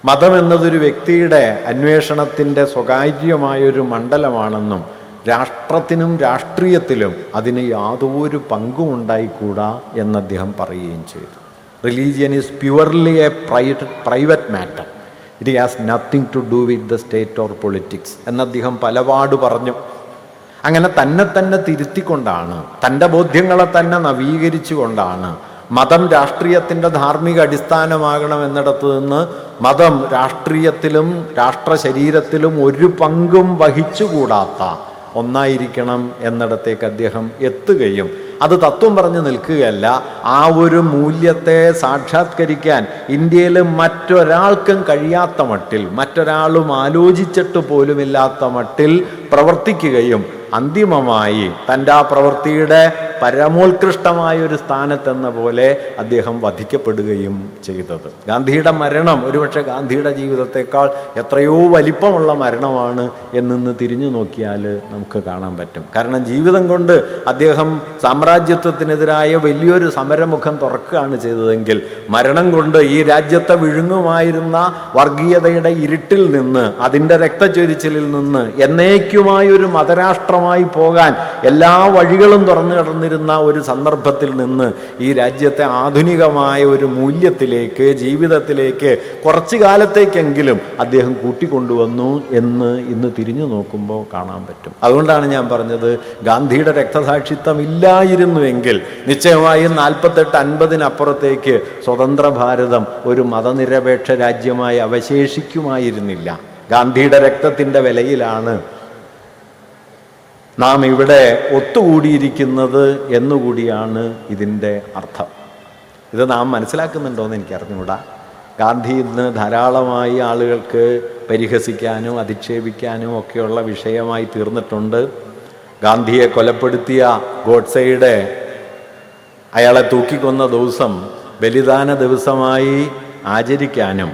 മതം എന്നതൊരു വ്യക്തിയുടെ അന്വേഷണത്തിൻ്റെ സ്വകാര്യമായൊരു മണ്ഡലമാണെന്നും രാഷ്ട്രത്തിനും രാഷ്ട്രീയത്തിലും അതിന് യാതൊരു പങ്കും ഉണ്ടായിക്കൂടാ എന്ന് അദ്ദേഹം പറയുകയും ചെയ്തു. Religion is purely a private matter, it has nothing to do with the state or politics എന്ന് അദ്ദേഹം പലപാട് പറഞ്ഞു. അങ്ങനെ തന്നെ തിരുത്തിക്കൊണ്ടാണ്, തൻ്റെ ബോധ്യങ്ങളെ തന്നെ നവീകരിച്ചുകൊണ്ടാണ് മതം രാഷ്ട്രീയത്തിൻ്റെ ധാർമ്മിക അടിസ്ഥാനമാകണം എന്നിടത്ത് നിന്ന് മതം രാഷ്ട്രീയത്തിലും രാഷ്ട്ര ശരീരത്തിലും ഒരു പങ്കും വഹിച്ചുകൂടാത്ത ഒന്നായിരിക്കണം എന്നിടത്തേക്ക് അദ്ദേഹം എത്തുകയും അത് തത്വം പറഞ്ഞു നിൽക്കുകയല്ല, ആ ഒരു മൂല്യത്തെ സാക്ഷാത്കരിക്കാൻ ഇന്ത്യയിൽ മറ്റൊരാൾക്കും കഴിയാത്ത മട്ടിൽ, മറ്റൊരാളും ആലോചിച്ചിട്ട് പോലുമില്ലാത്ത മട്ടിൽ പ്രവർത്തിക്കുകയും അന്തിമമായി തൻ്റെ ആ പ്രവൃത്തിയുടെ പരമോത്കൃഷ്ടമായ ഒരു സ്ഥാനത്തെന്ന പോലെ അദ്ദേഹം വധിക്കപ്പെടുകയും ചെയ്തത്. ഗാന്ധിയുടെ മരണം ഒരുപക്ഷെ ഗാന്ധിയുടെ ജീവിതത്തെക്കാൾ എത്രയോ വലിപ്പമുള്ള മരണമാണ് എന്നിന്ന് തിരിഞ്ഞു നോക്കിയാൽ നമുക്ക് കാണാൻ പറ്റും. കാരണം ജീവിതം കൊണ്ട് അദ്ദേഹം സാമ്രാജ്യത്വത്തിനെതിരായ വലിയൊരു സമരമുഖം തുറക്കുകയാണ് ചെയ്തതെങ്കിൽ മരണം കൊണ്ട് ഈ രാജ്യത്തെ വിഴുങ്ങുമായിരുന്ന വർഗീയതയുടെ ഇരുട്ടിൽ നിന്ന്, അതിൻ്റെ രക്തച്ചൊരിച്ചിലിൽ നിന്ന് എന്നേക്കുമായൊരു മതരാഷ്ട്രമായി പോകാൻ എല്ലാ വഴികളും തുറന്നു കിടന്നിരുന്ന ഒരു സന്ദർഭത്തിൽ നിന്ന് ഈ രാജ്യത്തെ ആധുനികമായ ഒരു മൂല്യത്തിലേക്ക്, ജീവിതത്തിലേക്ക് കുറച്ചു കാലത്തേക്കെങ്കിലും അദ്ദേഹം കൂട്ടിക്കൊണ്ടുവന്നു എന്ന് ഇന്ന് തിരിഞ്ഞു നോക്കുമ്പോൾ കാണാൻ പറ്റും. അതുകൊണ്ടാണ് ഞാൻ പറഞ്ഞത്, ഗാന്ധിയുടെ രക്തസാക്ഷിത്വം ഇല്ലായിരുന്നുവെങ്കിൽ നിശ്ചയമായും 48-50 സ്വതന്ത്ര ഭാരതം ഒരു മതനിരപേക്ഷ രാജ്യമായി അവശേഷിക്കുമായിരുന്നില്ല. ഗാന്ധിയുടെ രക്തത്തിൻ്റെ വിലയിലാണ് നാം ഇവിടെ ഒത്തുകൂടിയിരിക്കുന്നത് എന്നുകൂടിയാണ് ഇതിൻ്റെ അർത്ഥം. ഇത് നാം മനസ്സിലാക്കുന്നുണ്ടോയെന്ന് എനിക്കറിഞ്ഞുകൂടാ. ഗാന്ധി ഇന്ന് ധാരാളമായി ആളുകൾക്ക് പരിഹസിക്കാനും അധിക്ഷേപിക്കാനും ഒക്കെയുള്ള വിഷയമായി തീർന്നിട്ടുണ്ട്. ഗാന്ധിയെ കൊലപ്പെടുത്തിയ ഗോഡ്സെയുടെ അയാളെ തൂക്കിക്കൊന്ന ദിവസം ബലിദാന ദിവസമായി ആചരിക്കാനും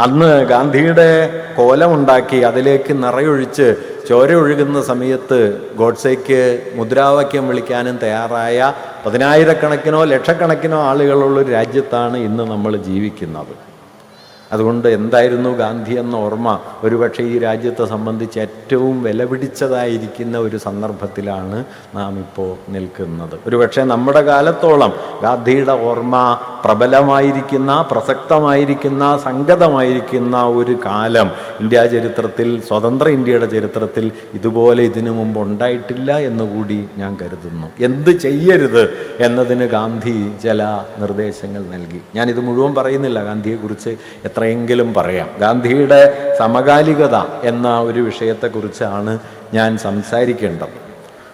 അന്ന് ഗാന്ധിയുടെ കോലമുണ്ടാക്കി അതിലേക്ക് നിറയൊഴിച്ച് ചോര ഒഴുകുന്ന സമയത്ത് ഗോഡ്സേക്ക് മുദ്രാവാക്യം വിളിക്കാനും തയ്യാറായ പതിനായിരക്കണക്കിനോ ലക്ഷക്കണക്കിനോ ആളുകളുള്ളൊരു രാജ്യത്താണ് ഇന്ന് നമ്മൾ ജീവിക്കുന്നത്. അതുകൊണ്ട് എന്തായിരുന്നു ഗാന്ധി എന്ന ഓർമ്മ ഒരുപക്ഷെ ഈ രാജ്യത്തെ സംബന്ധിച്ച് ഏറ്റവും വിലപിടിച്ചതായിരിക്കുന്ന ഒരു സന്ദർഭത്തിലാണ് നാം ഇപ്പോൾ നിൽക്കുന്നത്. ഒരുപക്ഷെ നമ്മുടെ കാലത്തോളം ഗാന്ധിയുടെ ഓർമ്മ പ്രബലമായിരിക്കുന്ന, പ്രസക്തമായിരിക്കുന്ന, സംഗതമായിരിക്കുന്ന ഒരു കാലം ഇന്ത്യ ചരിത്രത്തിൽ, സ്വതന്ത്ര ഇന്ത്യയുടെ ചരിത്രത്തിൽ ഇതുപോലെ ഇതിനു മുമ്പ് ഉണ്ടായിട്ടില്ല എന്നുകൂടി ഞാൻ കരുതുന്നു. എന്ത് ചെയ്യരുത് എന്നതിന് ഗാന്ധി ചില നിർദ്ദേശങ്ങൾ നൽകി. ഞാനിത് മുഴുവൻ പറയുന്നില്ല, ഗാന്ധിയെക്കുറിച്ച് എത്രയെങ്കിലും പറയാം. ഗാന്ധിയുടെ സമകാലികത എന്ന ഒരു വിഷയത്തെക്കുറിച്ചാണ് ഞാൻ സംസാരിക്കേണ്ടത്.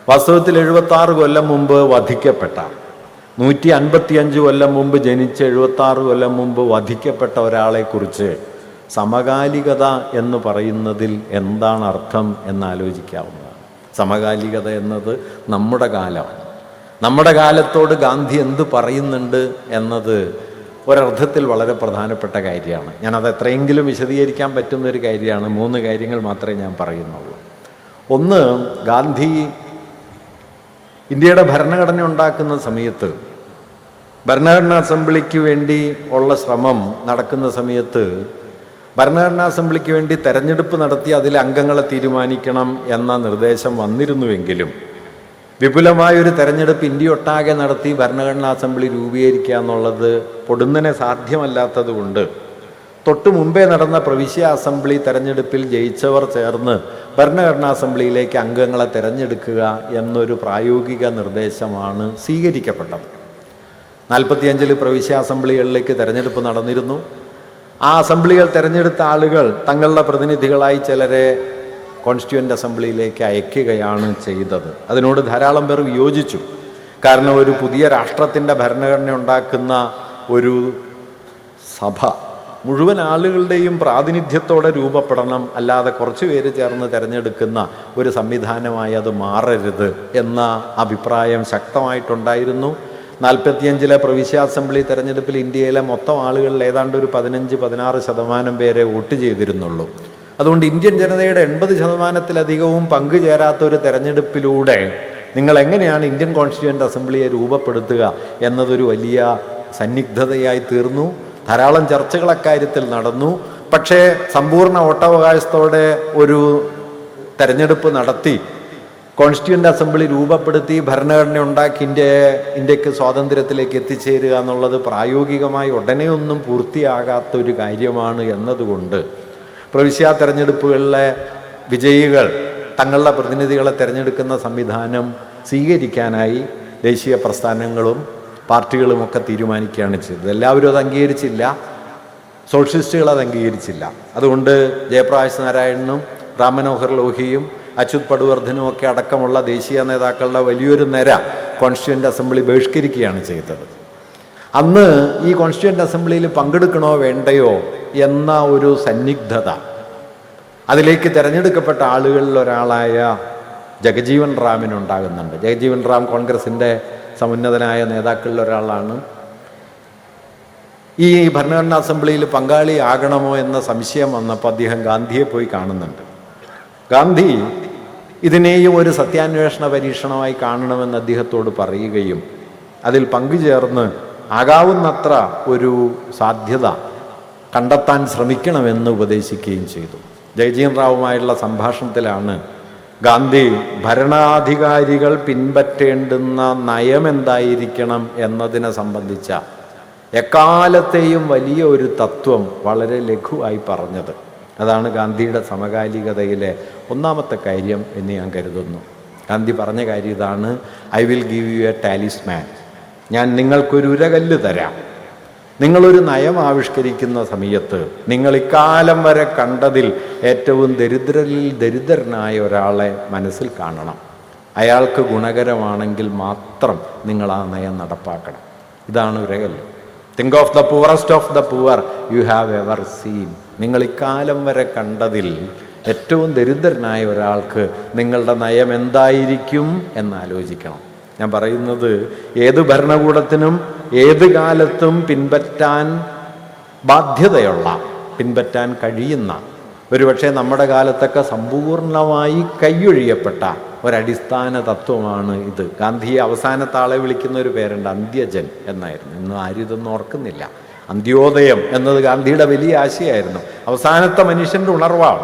വാസ്തവത്തിൽ 76 കൊല്ലം മുമ്പ് വധിക്കപ്പെട്ട, 155 കൊല്ലം മുമ്പ് ജനിച്ച് 76 കൊല്ലം മുമ്പ് വധിക്കപ്പെട്ട ഒരാളെക്കുറിച്ച് സമകാലികത എന്ന് പറയുന്നതിൽ എന്താണ് അർത്ഥം എന്നാലോചിക്കാവുന്നതാണ്. സമകാലികത എന്നത് നമ്മുടെ കാലമാണ്. നമ്മുടെ കാലത്തോട് ഗാന്ധി എന്ത് പറയുന്നുണ്ട് എന്നത് ഒരർത്ഥത്തിൽ വളരെ പ്രധാനപ്പെട്ട കാര്യമാണ്. ഞാനത് എത്രയെങ്കിലും വിശദീകരിക്കാൻ പറ്റുന്നൊരു കാര്യമാണ്. 3 കാര്യങ്ങൾ മാത്രമേ ഞാൻ പറയുന്നുള്ളൂ. ഒന്ന്, ഗാന്ധി ഇന്ത്യയുടെ ഭരണഘടന ഉണ്ടാക്കുന്ന സമയത്ത്, ഭരണഘടനാ അസംബ്ലിക്ക് വേണ്ടി ഉള്ള ശ്രമം നടക്കുന്ന സമയത്ത് ഭരണഘടനാ അസംബ്ലിക്ക് വേണ്ടി തെരഞ്ഞെടുപ്പ് നടത്തി അതിൽ അംഗങ്ങളെ തീരുമാനിക്കണം എന്ന നിർദ്ദേശം വന്നിരുന്നുവെങ്കിലും വിപുലമായൊരു തെരഞ്ഞെടുപ്പ് ഇന്ത്യ ഒട്ടാകെ നടത്തി ഭരണഘടനാ അസംബ്ലി രൂപീകരിക്കുക എന്നുള്ളത് പൊടുന്നനെ സാധ്യമല്ലാത്തത് കൊണ്ട് തൊട്ട് മുമ്പേ നടന്ന പ്രവിശ്യ അസംബ്ലി തെരഞ്ഞെടുപ്പിൽ ജയിച്ചവർ ചേർന്ന് ഭരണഘടനാ അസംബ്ലിയിലേക്ക് അംഗങ്ങളെ തിരഞ്ഞെടുക്കുക എന്നൊരു പ്രായോഗിക നിർദ്ദേശമാണ് സ്വീകരിക്കപ്പെട്ടത്. 45 പ്രവിശ്യ അസംബ്ലികളിലേക്ക് തെരഞ്ഞെടുപ്പ് നടന്നിരുന്നു. ആ അസംബ്ലികൾ തിരഞ്ഞെടുത്ത ആളുകൾ തങ്ങളുടെ പ്രതിനിധികളായി ചിലരെ കോൺസ്റ്റിറ്റ്യൂവൻ്റ് അസംബ്ലിയിലേക്ക് അയക്കുകയാണ് ചെയ്തത്. അതിനോട് ധാരാളം പേർ വിയോജിച്ചു. കാരണം ഒരു പുതിയ രാഷ്ട്രത്തിൻ്റെ ഭരണഘടന ഉണ്ടാക്കുന്ന ഒരു സഭ മുഴുവൻ ആളുകളുടെയും പ്രാതിനിധ്യത്തോടെ രൂപപ്പെടണം, അല്ലാതെ കുറച്ച് പേര് ചേർന്ന് തിരഞ്ഞെടുക്കുന്ന ഒരു സംവിധാനമായി അത് മാറരുത് എന്ന അഭിപ്രായം ശക്തമായിട്ടുണ്ടായിരുന്നു. 45 പ്രവിശ്യ അസംബ്ലി തെരഞ്ഞെടുപ്പിൽ ഇന്ത്യയിലെ മൊത്തം ആളുകളിൽ ഏതാണ്ട് ഒരു 15-16% പേരെ വോട്ട് ചെയ്തിരുന്നുള്ളൂ. അതുകൊണ്ട് ഇന്ത്യൻ ജനതയുടെ 80%-ലധികവും പങ്കുചേരാത്ത ഒരു തെരഞ്ഞെടുപ്പിലൂടെ നിങ്ങൾ എങ്ങനെയാണ് ഇന്ത്യൻ കോൺസ്റ്റിറ്റ്യൂവൻ്റ് അസംബ്ലിയെ രൂപപ്പെടുത്തുക എന്നതൊരു വലിയ സന്നിഗ്ധതയായി തീർന്നു. ധാരാളം ചർച്ചകൾ അക്കാര്യത്തിൽ നടന്നു. പക്ഷേ സമ്പൂർണ്ണ വോട്ടവകാശത്തോടെ ഒരു തെരഞ്ഞെടുപ്പ് നടത്തി കോൺസ്റ്റിറ്റ്യൂവൻ്റ് അസംബ്ലി രൂപപ്പെടുത്തി ഭരണഘടന ഉണ്ടാക്കി ഇന്ത്യക്ക് സ്വാതന്ത്ര്യത്തിലേക്ക് എത്തിച്ചേരുക എന്നുള്ളത് പ്രായോഗികമായി ഉടനെയൊന്നും പൂർത്തിയാകാത്ത ഒരു കാര്യമാണ് എന്നതുകൊണ്ട് പ്രവിശ്യ തെരഞ്ഞെടുപ്പുകളിലെ വിജയികൾ തങ്ങളുടെ പ്രതിനിധികളെ തിരഞ്ഞെടുക്കുന്ന സംവിധാനം സ്വീകരിക്കാനായി ദേശീയ പ്രസ്ഥാനങ്ങളും പാർട്ടികളുമൊക്കെ തീരുമാനിക്കുകയാണ് ചെയ്തത്. എല്ലാവരും അത് അംഗീകരിച്ചില്ല. സോഷ്യലിസ്റ്റുകൾ അത് അംഗീകരിച്ചില്ല. അതുകൊണ്ട് ജയപ്രകാശ് നാരായണനും റാം മനോഹർ ലോഹിയും അച്യുത് പടുവർദ്ധനും ഒക്കെ അടക്കമുള്ള ദേശീയ നേതാക്കളുടെ വലിയൊരു നിര കോൺസ്റ്റിറ്റ്യൂവൻ്റ് അസംബ്ലി ബഹിഷ്കരിക്കുകയാണ് ചെയ്തത്. അന്ന് ഈ കോൺസ്റ്റിറ്റ്യൂവൻ്റ് അസംബ്ലിയിൽ പങ്കെടുക്കണോ വേണ്ടയോ എന്ന ഒരു സന്നിഗ്ധത അതിലേക്ക് തിരഞ്ഞെടുക്കപ്പെട്ട ആളുകളിൽ ഒരാളായ ജഗജീവൻ റാമിനുണ്ടാകുന്നുണ്ട്. ജഗജീവൻ റാം കോൺഗ്രസിൻ്റെ സമുന്നതനായ നേതാക്കളിൽ ഒരാളാണ്. ഈ ഭരണഘടനാ അസംബ്ലിയിൽ പങ്കാളിയാകണമോ എന്ന സംശയം വന്നപ്പോൾ അദ്ദേഹം ഗാന്ധിയെ പോയി കാണുന്നുണ്ട്. ഗാന്ധി ഇതിനെയും ഒരു സത്യാന്വേഷണ പരീക്ഷണമായി കാണണമെന്ന് അദ്ദേഹത്തോട് പറയുകയും അതിൽ പങ്കുചേർന്ന് ആകാവുന്നത്ര ഒരു സാധ്യത കണ്ടെത്താൻ ശ്രമിക്കണമെന്ന് ഉപദേശിക്കുകയും ചെയ്തു. ജഗജീവൻ റാവുമായുള്ള സംഭാഷണത്തിലാണ് ഗാന്ധി ഭരണാധികാരികൾ പിൻപറ്റേണ്ടുന്ന നയമെന്തായിരിക്കണം എന്നതിനെ സംബന്ധിച്ച എക്കാലത്തെയും വലിയ ഒരു തത്വം വളരെ ലഘുവായി പറഞ്ഞത്. അതാണ് ഗാന്ധിയുടെ സമകാലികതയിലെ ഒന്നാമത്തെ കാര്യം എന്ന് ഞാൻ കരുതുന്നു. ഗാന്ധി പറഞ്ഞ കാര്യം ഇതാണ്: I will give you A talisman. ഞാൻ നിങ്ങൾക്കൊരു ഉരകല്ല് തരാം. നിങ്ങളൊരു നയം ആവിഷ്കരിക്കുന്ന സമയത്ത് നിങ്ങൾ ഇക്കാലം വരെ കണ്ടതിൽ ഏറ്റവും ദരിദ്രരിൽ ദരിദ്രനായ ഒരാളെ മനസ്സിൽ കാണണം. അയാൾക്ക് ഗുണകരമാണെങ്കിൽ മാത്രം നിങ്ങൾ ആ നയം നടപ്പാക്കണം. ഇതാണ് ഉരകല്ല്. Think of the poorest of the poor you have ever seen. നിങ്ങൾ ഇക്കാലം വരെ കണ്ടതിൽ ഏറ്റവും ദരിദ്രനായ ഒരാൾക്ക് നിങ്ങളുടെ നയം എന്തായിരിക്കും എന്നാലോചിക്കണം. ഞാൻ പറയുന്നത് ഏത് ഭരണകൂടത്തിനും ഏത് കാലത്തും പിൻപറ്റാൻ ബാധ്യതയുള്ള, പിൻപറ്റാൻ കഴിയുന്ന, ഒരുപക്ഷെ നമ്മുടെ കാലത്തൊക്കെ സമ്പൂർണമായി കൈയൊഴിയപ്പെട്ട ഒരടിസ്ഥാന തത്വമാണ് ഇത്. ഗാന്ധിയെ അവസാനത്തെ ആളെ വിളിക്കുന്ന ഒരു പേരുണ്ട്, അന്ത്യജൻ എന്നായിരുന്നു. ഇന്ന് ആരും ഇതൊന്നും ഓർക്കുന്നില്ല. അന്ത്യോദയം എന്നത് ഗാന്ധിയുടെ വലിയ ആശയമായിരുന്നു. അവസാനത്തെ മനുഷ്യൻ്റെ ഉണർവാണ്.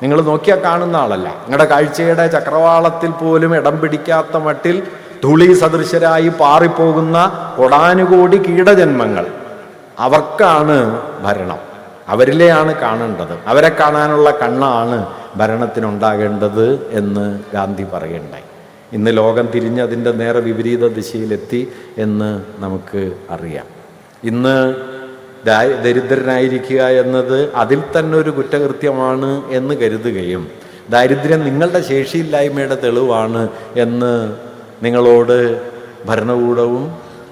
നിങ്ങൾ നോക്കിയാൽ കാണുന്ന ആളല്ല. നിങ്ങളുടെ കാഴ്ചയുടെ ചക്രവാളത്തിൽ പോലും ഇടം പിടിക്കാത്ത മട്ടിൽ ധൂളി സദൃശരായി പാറിപ്പോകുന്ന കൊടാനുകോടി കീടജന്മങ്ങൾ, അവർക്കാണ് ഭരണം. അവരിലെയാണ് കാണേണ്ടത്. അവരെ കാണാനുള്ള കണ്ണാണ് ഭരണത്തിനുണ്ടാകേണ്ടത് എന്ന് ഗാന്ധി പറയുണ്ടായി. ഇന്ന് ലോകം തിരിഞ്ഞ് അതിൻ്റെ നേരെ വിപരീത ദിശയിലെത്തി എന്ന് നമുക്ക് അറിയാം. ഇന്ന് ദരിദ്രനായിരിക്കുക എന്നത് അതിൽ തന്നെ ഒരു കുറ്റകൃത്യമാണ് എന്ന് കരുതുകയും ദാരിദ്ര്യം നിങ്ങളുടെ ശേഷിയില്ലായ്മയുടെ തെളിവാണ് എന്ന് നിങ്ങളോട് ഭരണകൂടവും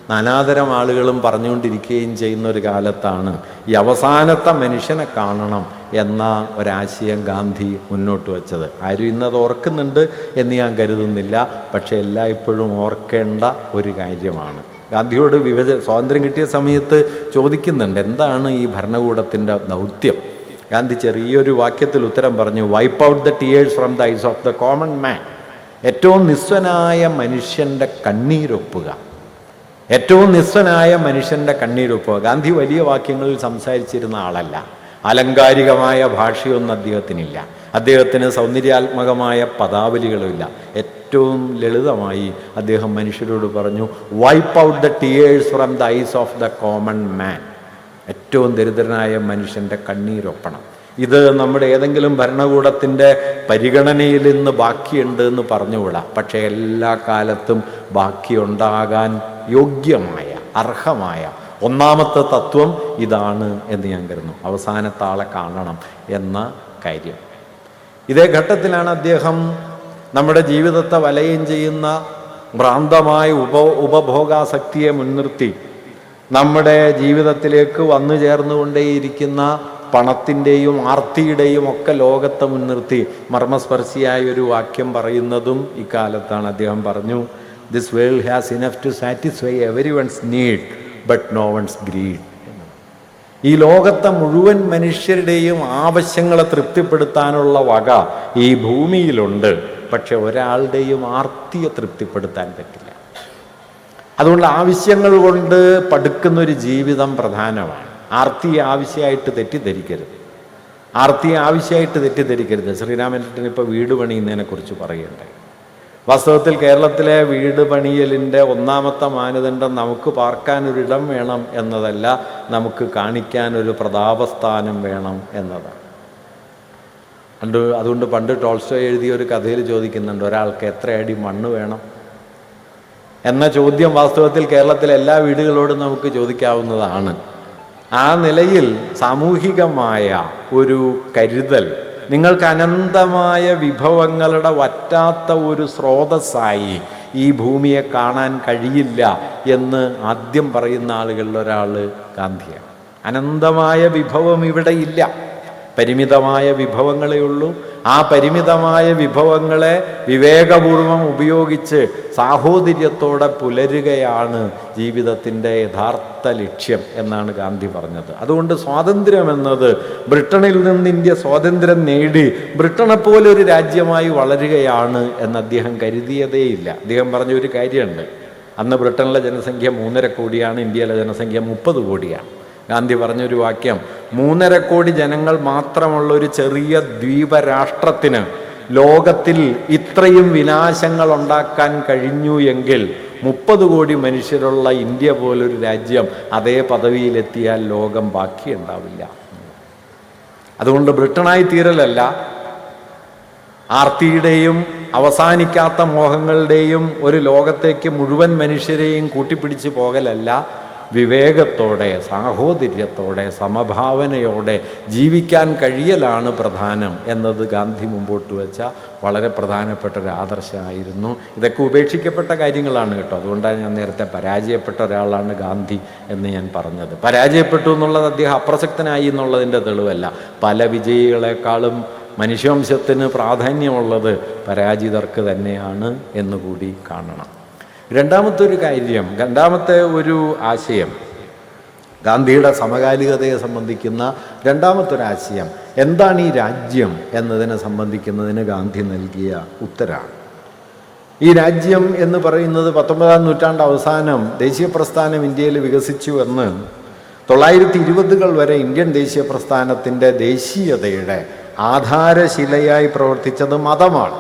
നാനാതരം ആളുകളും പറഞ്ഞുകൊണ്ടിരിക്കുകയും ചെയ്യുന്ന ഒരു കാലത്താണ് ഈ അവസാനത്തെ മനുഷ്യനെ കാണണം എന്ന ഒരാശയം ഗാന്ധി മുന്നോട്ട് വച്ചത്. ആരും ഇന്നത് ഓർക്കുന്നുണ്ട് എന്ന് ഞാൻ കരുതുന്നില്ല. പക്ഷെ എല്ലായ്പ്പോഴും ഓർക്കേണ്ട ഒരു കാര്യമാണ്. ഗാന്ധിയോട് സ്വാതന്ത്ര്യം കിട്ടിയ സമയത്ത് ചോദിക്കുന്നുണ്ട്, എന്താണ് ഈ ഭരണകൂടത്തിൻ്റെ ദൗത്യം? ഗാന്ധി ചെറിയൊരു വാക്യത്തിൽ ഉത്തരം പറഞ്ഞു, wipe out the tears from the ice of the common man. ഏറ്റവും നിസ്വനായ മനുഷ്യൻ്റെ കണ്ണീരൊപ്പുക. ഏറ്റവും നിസ്വനായ മനുഷ്യൻ്റെ കണ്ണീരൊപ്പുക. ഗാന്ധി വലിയ വാക്യങ്ങളിൽ സംസാരിച്ചിരുന്ന ആളല്ല. ആലങ്കാരികമായ ഭാഷയൊന്നും അദ്ദേഹത്തിനില്ല. അദ്ദേഹത്തിന് സൗന്ദര്യാത്മകമായ പദാവലികളുമില്ല. ഏറ്റവും ലളിതമായി അദ്ദേഹം മനുഷ്യരോട് പറഞ്ഞു, wipe out the tears from the ice of the common man. ഏറ്റവും ദരിദ്രനായ മനുഷ്യൻ്റെ കണ്ണീരൊപ്പണം. ഇത് നമ്മുടെ ഏതെങ്കിലും ഭരണകൂടത്തിൻ്റെ പരിഗണനയിൽ നിന്ന് ബാക്കിയുണ്ട് എന്ന് പറഞ്ഞുകൂടാ. പക്ഷേ എല്ലാ കാലത്തും ബാക്കിയുണ്ടാകാൻ യോഗ്യമായ, അർഹമായ ഒന്നാമത്തെ തത്വം ഇതാണ് എന്ന് ഞാൻ കരുതുന്നു. അവസാനത്തെ ആളെ കാണണം എന്ന കാര്യം. ഇതേ ഘട്ടത്തിലാണ് അദ്ദേഹം നമ്മുടെ ജീവിതത്തെ വലയം ചെയ്യുന്ന ഭ്രാന്തമായ ഉപഭോഗാസക്തിയെ മുൻനിർത്തി നമ്മുടെ ജീവിതത്തിലേക്ക് വന്നു ചേർന്നുകൊണ്ടേയിരിക്കുന്ന പണത്തിൻ്റെയും ആർത്തിയുടെയും ഒക്കെ ലോകത്തെ മുൻനിർത്തി മർമ്മസ്പർശിയായ ഒരു വാക്യം പറയുന്നതും ഇക്കാലത്താണ്. അദ്ദേഹം പറഞ്ഞു, this world has enough to satisfy everyone's need but no one's greed. ഈ ലോകത്തെ മുഴുവൻ മനുഷ്യരുടെയും ആവശ്യങ്ങളെ തൃപ്തിപ്പെടുത്താനുള്ള വക ഈ ഭൂമിയിലുണ്ട്. പക്ഷെ ഒരാളുടെയും ആർത്തിയെ തൃപ്തിപ്പെടുത്താൻ പറ്റില്ല. അതുകൊണ്ട് ആവശ്യങ്ങൾ കൊണ്ട് പടുക്കുന്നൊരു ജീവിതം പ്രധാനമാണ്. ആർത്തിയെ ആവശ്യമായിട്ട് തെറ്റിദ്ധരിക്കരുത്. ആർത്തിയെ ആവശ്യമായിട്ട് തെറ്റിദ്ധരിക്കരുത്. ശ്രീരാമേട്ടൻ ഇപ്പോൾ വീട് പണിയുന്നതിനെക്കുറിച്ച് പറയുന്നുണ്ടായി. വാസ്തവത്തിൽ കേരളത്തിലെ വീട് പണിയലിൻ്റെ ഒന്നാമത്തെ മാനദണ്ഡം നമുക്ക് പാർക്കാനൊരിടം വേണം എന്നതല്ല, നമുക്ക് കാണിക്കാനൊരു പ്രതാപസ്ഥാനം വേണം എന്നതാണ്. അതുകൊണ്ട് പണ്ട് ടോൾസ്റ്റോയ് എഴുതിയ ഒരു കഥയിൽ ചോദിക്കുന്നുണ്ട്, ഒരാൾക്ക് എത്ര അടി മണ്ണ് വേണം എന്ന ചോദ്യം വാസ്തവത്തിൽ കേരളത്തിലെ എല്ലാ വീടുകളോടും നമുക്ക് ചോദിക്കാവുന്നതാണ്. ആ നിലയിൽ സാമൂഹികമായ ഒരു കരുതൽ, നിങ്ങൾക്ക് അനന്തമായ വിഭവങ്ങളുടെ വറ്റാത്ത ഒരു സ്രോതസ്സായി ഈ ഭൂമിയെ കാണാൻ കഴിയില്ല എന്ന് ആദ്യം പറയുന്ന ആളുകളിൽ ഒരാൾ ഗാന്ധിയാണ്. അനന്തമായ വിഭവം ഇവിടെ ഇല്ല, പരിമിതമായ വിഭവങ്ങളേ ഉള്ളൂ. ആ പരിമിതമായ വിഭവങ്ങളെ വിവേകപൂർവം ഉപയോഗിച്ച് സാഹോദര്യത്തോടെ പുലരുകയാണ് ജീവിതത്തിൻ്റെ യഥാർത്ഥ ലക്ഷ്യം എന്നാണ് ഗാന്ധി പറഞ്ഞത്. അതുകൊണ്ട് സ്വാതന്ത്ര്യം എന്നത് ബ്രിട്ടനിൽ നിന്ന് ഇന്ത്യ സ്വാതന്ത്ര്യം നേടി ബ്രിട്ടനെ പോലെ ഒരു രാജ്യമായി വളരുകയാണ് എന്ന് അദ്ദേഹം കരുതിയതേയില്ല. അദ്ദേഹം പറഞ്ഞ ഒരു കാര്യമുണ്ട്, അന്ന് ബ്രിട്ടനിലെ ജനസംഖ്യ 3.5 കോടിയാണ്, ഇന്ത്യയിലെ ജനസംഖ്യ 30 കോടിയാണ്. ഗാന്ധി പറഞ്ഞൊരു വാക്യം, 3.5 കോടി ജനങ്ങൾ മാത്രമുള്ള ഒരു ചെറിയ ദ്വീപരാഷ്ട്രത്തിന് ലോകത്തിൽ ഇത്രയും വിനാശങ്ങൾ ഉണ്ടാക്കാൻ കഴിഞ്ഞു എങ്കിൽ 30 കോടി മനുഷ്യരുള്ള ഇന്ത്യ പോലൊരു രാജ്യം അതേ പദവിയിലെത്തിയാൽ ലോകം ബാക്കിയുണ്ടാവില്ല. അതുകൊണ്ട് ബ്രിട്ടനായി തീരലല്ല, ആർത്തിയുടെയും അവസാനിക്കാത്ത മോഹങ്ങളുടെയും ഒരു ലോകത്തേക്ക് മുഴുവൻ മനുഷ്യരെയും കൂട്ടിപ്പിടിച്ച് പോകലല്ല, വിവേകത്തോടെ, സാഹോദര്യത്തോടെ, സമഭാവനയോടെ ജീവിക്കാൻ കഴിയലാണ് പ്രധാനം എന്നത് ഗാന്ധി മുമ്പോട്ട് വെച്ച വളരെ പ്രധാനപ്പെട്ട ഒരു ആദർശമായിരുന്നു. ഇതൊക്കെ ഉപേക്ഷിക്കപ്പെട്ട കാര്യങ്ങളാണ് കേട്ടോ. അതുകൊണ്ടാണ് ഞാൻ നേരത്തെ പരാജയപ്പെട്ട ഒരാളാണ് ഗാന്ധി എന്ന് ഞാൻ പറഞ്ഞത്. പരാജയപ്പെട്ടു എന്നുള്ളത് അദ്ദേഹം അപ്രസക്തനായി എന്നുള്ളതിൻ്റെ തെളിവല്ല. പല വിജയികളെക്കാളും മനുഷ്യവംശത്തിന് പ്രാധാന്യമുള്ളത് പരാജിതർക്ക് തന്നെയാണ് എന്നുകൂടി കാണണം. രണ്ടാമത്തെ ഒരു ആശയം, ഗാന്ധിയുടെ സമകാലികതയെ സംബന്ധിക്കുന്ന രണ്ടാമത്തെ ഒരു ആശയം, എന്താണ് ഈ രാജ്യം എന്നതിനെ സംബന്ധിക്കുന്നതിന് ഗാന്ധി നൽകിയ ഉത്തരമാണ്. ഈ രാജ്യം എന്ന് പറയുന്നത് 19-ാം നൂറ്റാണ്ട് അവസാനം ദേശീയ പ്രസ്ഥാനം ഇന്ത്യയിൽ വികസിച്ചു എന്ന് 1920-കൾ വരെ ഇന്ത്യൻ ദേശീയ പ്രസ്ഥാനത്തിൻ്റെ ദേശീയതയുടെ ആധാരശിലയായി പ്രവർത്തിച്ചത് മതമാണ്.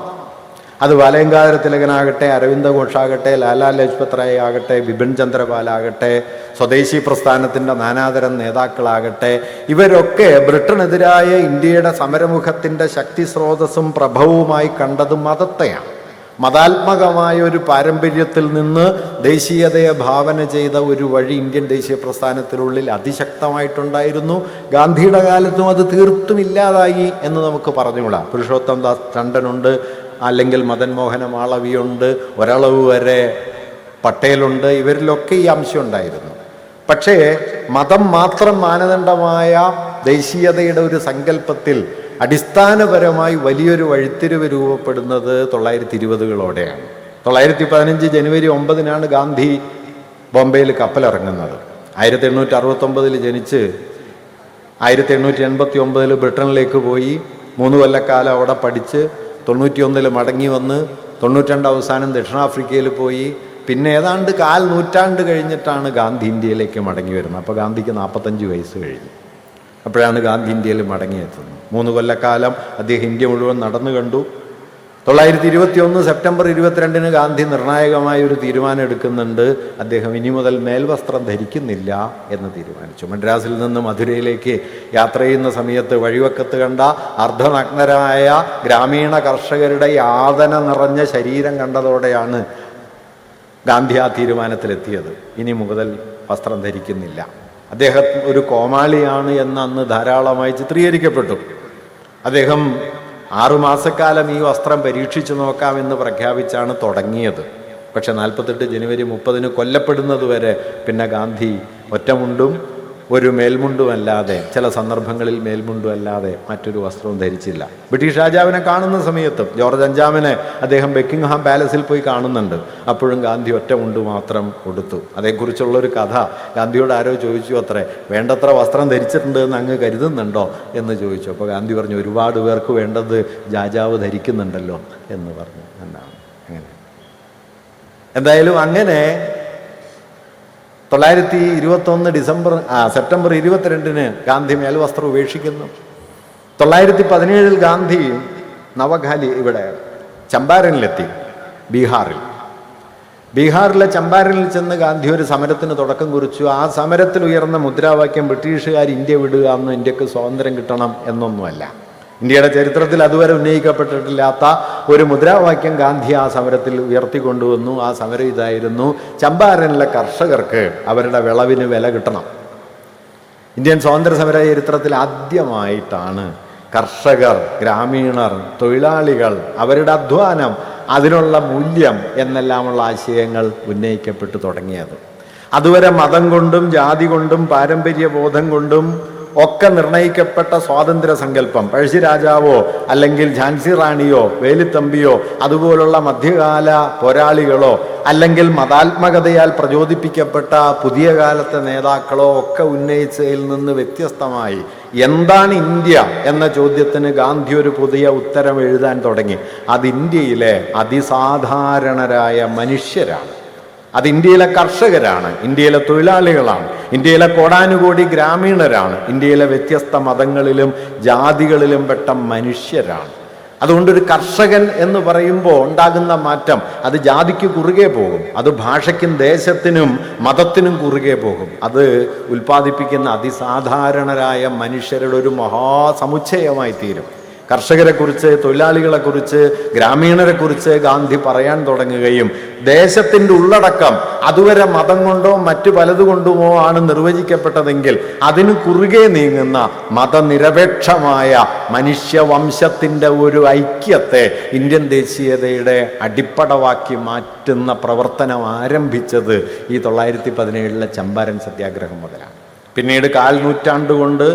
അത് ബാലഗംഗാധര തിലകനാകട്ടെ, അരവിന്ദ ഘോഷാകട്ടെ, ലാലാ ലജ്പത് റായ് ആകട്ടെ, ബിപിൻ ചന്ദ്രപാലാകട്ടെ, സ്വദേശി പ്രസ്ഥാനത്തിൻ്റെ നാനാതരം നേതാക്കളാകട്ടെ, ഇവരൊക്കെ ബ്രിട്ടനെതിരായ ഇന്ത്യയുടെ സമരമുഖത്തിൻ്റെ ശക്തി സ്രോതസ്സും പ്രഭവവുമായി കണ്ടത് മതത്തെയാണ്. മതാത്മകമായ ഒരു പാരമ്പര്യത്തിൽ നിന്ന് ദേശീയതയെ ഭാവന ചെയ്ത ഒരു വഴി ഇന്ത്യൻ ദേശീയ പ്രസ്ഥാനത്തിനുള്ളിൽ അതിശക്തമായിട്ടുണ്ടായിരുന്നു. ഗാന്ധിയുടെ കാലത്തും അത് തീർത്തും ഇല്ലാതായി എന്ന് നമുക്ക് പറഞ്ഞുകൂടാ. പുരുഷോത്തം ദാസ് ടണ്ടനുണ്ട്, അല്ലെങ്കിൽ മദൻ മോഹന മാളവിയുണ്ട്, ഒരളവ് വരെ പട്ടേലുണ്ട്, ഇവരിലൊക്കെ ഈ അംശം ഉണ്ടായിരുന്നു. പക്ഷേ മതം മാത്രം മാനദണ്ഡമായ ദേശീയതയുടെ ഒരു സങ്കല്പത്തിൽ അടിസ്ഥാനപരമായി വലിയൊരു വഴിത്തിരിവ് രൂപപ്പെടുന്നത് 1920-കളോടെയാണ്. 1915 ജനുവരി 9-നാണ് ഗാന്ധി ബോംബെയിൽ കപ്പലിറങ്ങുന്നത്. 1869 ജനിച്ച് 1889 ബ്രിട്ടനിലേക്ക് പോയി 3 കൊല്ലക്കാലം അവിടെ പഠിച്ച് 91 മടങ്ങി വന്ന് 92 അവസാനം ദക്ഷിണാഫ്രിക്കയിൽ പോയി. പിന്നെ ഏതാണ്ട് 1/4 നൂറ്റാണ്ട് കഴിഞ്ഞിട്ടാണ് ഗാന്ധി ഇന്ത്യയിലേക്ക് മടങ്ങി വരുന്നത്. അപ്പോൾ ഗാന്ധിക്ക് 45 വയസ്സ് കഴിഞ്ഞു. അപ്പോഴാണ് ഗാന്ധി ഇന്ത്യയിൽ മടങ്ങിയെത്തുന്നത്. 3 കൊല്ലക്കാലം അദ്ദേഹം ഇന്ത്യ മുഴുവൻ നടന്നു കണ്ടു. 1921 സെപ്റ്റംബർ 22-ന് ഗാന്ധി നിർണായകമായ ഒരു തീരുമാനം എടുക്കുന്നുണ്ട്. അദ്ദേഹം ഇനി മുതൽ മേൽവസ്ത്രം ധരിക്കുന്നില്ല എന്ന് തീരുമാനിച്ചു. മദ്രാസിൽ നിന്ന് മധുരയിലേക്ക് യാത്ര ചെയ്യുന്ന സമയത്ത് വഴിവക്കത്ത് കണ്ട അർദ്ധനഗ്നരായ ഗ്രാമീണ കർഷകരുടെ യാതന നിറഞ്ഞ ശരീരം കണ്ടതോടെയാണ് ഗാന്ധി ആ തീരുമാനത്തിലെത്തിയത്. ഇനി മുതൽ വസ്ത്രം ധരിക്കുന്നില്ല. അദ്ദേഹം ഒരു കോമാളിയാണ് എന്ന് അന്ന് ധാരാളമായി ചിത്രീകരിക്കപ്പെട്ടു. അദ്ദേഹം 6 മാസക്കാലം ഈ വസ്ത്രം പരീക്ഷിച്ചു നോക്കാമെന്ന് പ്രഖ്യാപിച്ചാണ് തുടങ്ങിയത്. പക്ഷെ 48 ജനുവരി 30-ന് കൊല്ലപ്പെടുന്നത് വരെ പിന്നെ ഗാന്ധി ഒറ്റമുണ്ടും ഒരു മേൽമുണ്ടുമല്ലാതെ, ചില സന്ദർഭങ്ങളിൽ മേൽമുണ്ടുമല്ലാതെ മറ്റൊരു വസ്ത്രവും ധരിച്ചില്ല. ബ്രിട്ടീഷ് രാജാവിനെ കാണുന്ന സമയത്തും, ജോർജ് 5-നെ അദ്ദേഹം ബക്കിംഗ്ഹാം പാലസിൽ പോയി കാണുന്നുണ്ട്, അപ്പോഴും ഗാന്ധി ഒറ്റമുണ്ട് മാത്രം കൊടുത്തു. അതേക്കുറിച്ചുള്ളൊരു കഥ ഗാന്ധിയോട് ആരോ ചോദിച്ചു അത്രേ, വേണ്ടത്ര വസ്ത്രം ധരിച്ചിട്ടുണ്ട് എന്ന് അങ്ങ് കരുതുന്നുണ്ടോ എന്ന് ചോദിച്ചു. അപ്പോൾ ഗാന്ധി പറഞ്ഞു, ഒരുപാട് പേർക്ക് വേണ്ടത് രാജാവ് ധരിക്കുന്നുണ്ടല്ലോ എന്ന് പറഞ്ഞു. എന്നാണ് അങ്ങനെ. എന്തായാലും അങ്ങനെ 1921 സെപ്റ്റംബർ 22-ന് ഗാന്ധി മേൽവസ്ത്രം ഉപേക്ഷിക്കുന്നു. 1917 ഗാന്ധി നവഖാലി ഇവിടെ ചമ്പാരനിലെത്തി. ബീഹാറിലെ ചമ്പാരനിൽ ചെന്ന് ഗാന്ധി ഒരു സമരത്തിന് തുടക്കം കുറിച്ചു. ആ സമരത്തിൽ ഉയർന്ന മുദ്രാവാക്യം ബ്രിട്ടീഷുകാർ ഇന്ത്യ വിടുക എന്നും ഇന്ത്യക്ക് സ്വാതന്ത്ര്യം കിട്ടണം എന്നൊന്നുമല്ല. ഇന്ത്യയുടെ ചരിത്രത്തിൽ അതുവരെ ഉന്നയിക്കപ്പെട്ടിട്ടില്ലാത്ത ഒരു മുദ്രാവാക്യം ഗാന്ധി ആ സമരത്തിൽ ഉയർത്തിക്കൊണ്ടുവന്നു. ആ സമരം ഇതായിരുന്നു: ചമ്പാരനിലെ കർഷകർക്ക് അവരുടെ വിളവിന് വില കിട്ടണം. ഇന്ത്യൻ സ്വാതന്ത്ര്യ സമര ചരിത്രത്തിൽ ആദ്യമായിട്ടാണ് കർഷകർ, ഗ്രാമീണർ, തൊഴിലാളികൾ, അവരുടെ അധ്വാനം, അതിനുള്ള മൂല്യം എന്നെല്ലാമുള്ള ആശയങ്ങൾ ഉന്നയിക്കപ്പെട്ടു തുടങ്ങിയത്. അതുവരെ മതം കൊണ്ടും ജാതി കൊണ്ടും പാരമ്പര്യ ബോധം കൊണ്ടും ഒക്കെ നിർണയിക്കപ്പെട്ട സ്വാതന്ത്ര്യ സങ്കല്പം, പഴശ്ശിരാജാവോ അല്ലെങ്കിൽ ഝാൻസി റാണിയോ വേലുത്തമ്പിയോ അതുപോലുള്ള മധ്യകാല പോരാളികളോ അല്ലെങ്കിൽ മതാത്മകതയാൽ പ്രചോദിപ്പിക്കപ്പെട്ട പുതിയ കാലത്തെ നേതാക്കളോ ഒക്കെ ഉന്നയിച്ചതിൽ നിന്ന് വ്യത്യസ്തമായി എന്താണ് ഇന്ത്യ എന്ന ചോദ്യത്തിന് ഗാന്ധി ഒരു പുതിയ ഉത്തരം എഴുതാൻ തുടങ്ങി. അത് ഇന്ത്യയിലെ അതിസാധാരണരായ മനുഷ്യരാണ്, അത് ഇന്ത്യയിലെ കർഷകരാണ്, ഇന്ത്യയിലെ തൊഴിലാളികളാണ്, ഇന്ത്യയിലെ കോടാനുകോടി ഗ്രാമീണരാണ്, ഇന്ത്യയിലെ വ്യത്യസ്ത മതങ്ങളിലും ജാതികളിലും പെട്ട മനുഷ്യരാണ്. അതുകൊണ്ടൊരു കർഷകൻ എന്ന് പറയുമ്പോൾ ഉണ്ടാകുന്ന മാറ്റം അത് ജാതിക്ക് കുറുകെ പോകും, അത് ഭാഷയ്ക്കും ദേശത്തിനും മതത്തിനും കുറുകെ പോകും. അത് ഉൽപ്പാദിപ്പിക്കുന്ന അതിസാധാരണരായ മനുഷ്യരുടെ ഒരു മഹാസമുച്ചയമായി തീരും. കർഷകരെക്കുറിച്ച്, തൊഴിലാളികളെക്കുറിച്ച്, ഗ്രാമീണരെക്കുറിച്ച് ഗാന്ധി പറയാൻ തുടങ്ങുകയും ദേശത്തിൻ്റെ ഉള്ളടക്കം അതുവരെ മതം കൊണ്ടോ മറ്റു പലതുകൊണ്ടുമോ ആണ് നിർവചിക്കപ്പെട്ടതെങ്കിൽ അതിന് കുറുകെ നീങ്ങുന്ന മതനിരപേക്ഷമായ മനുഷ്യവംശത്തിൻ്റെ ഒരു ഐക്യത്തെ ഇന്ത്യൻ ദേശീയതയുടെ അടിപ്പടവാക്കി മാറ്റുന്ന പ്രവർത്തനം ആരംഭിച്ചത് ഈ 1917 ചമ്പാരൻ സത്യാഗ്രഹം മുതലാണ്. പിന്നീട് 1/4 നൂറ്റാണ്ട് കൊണ്ട്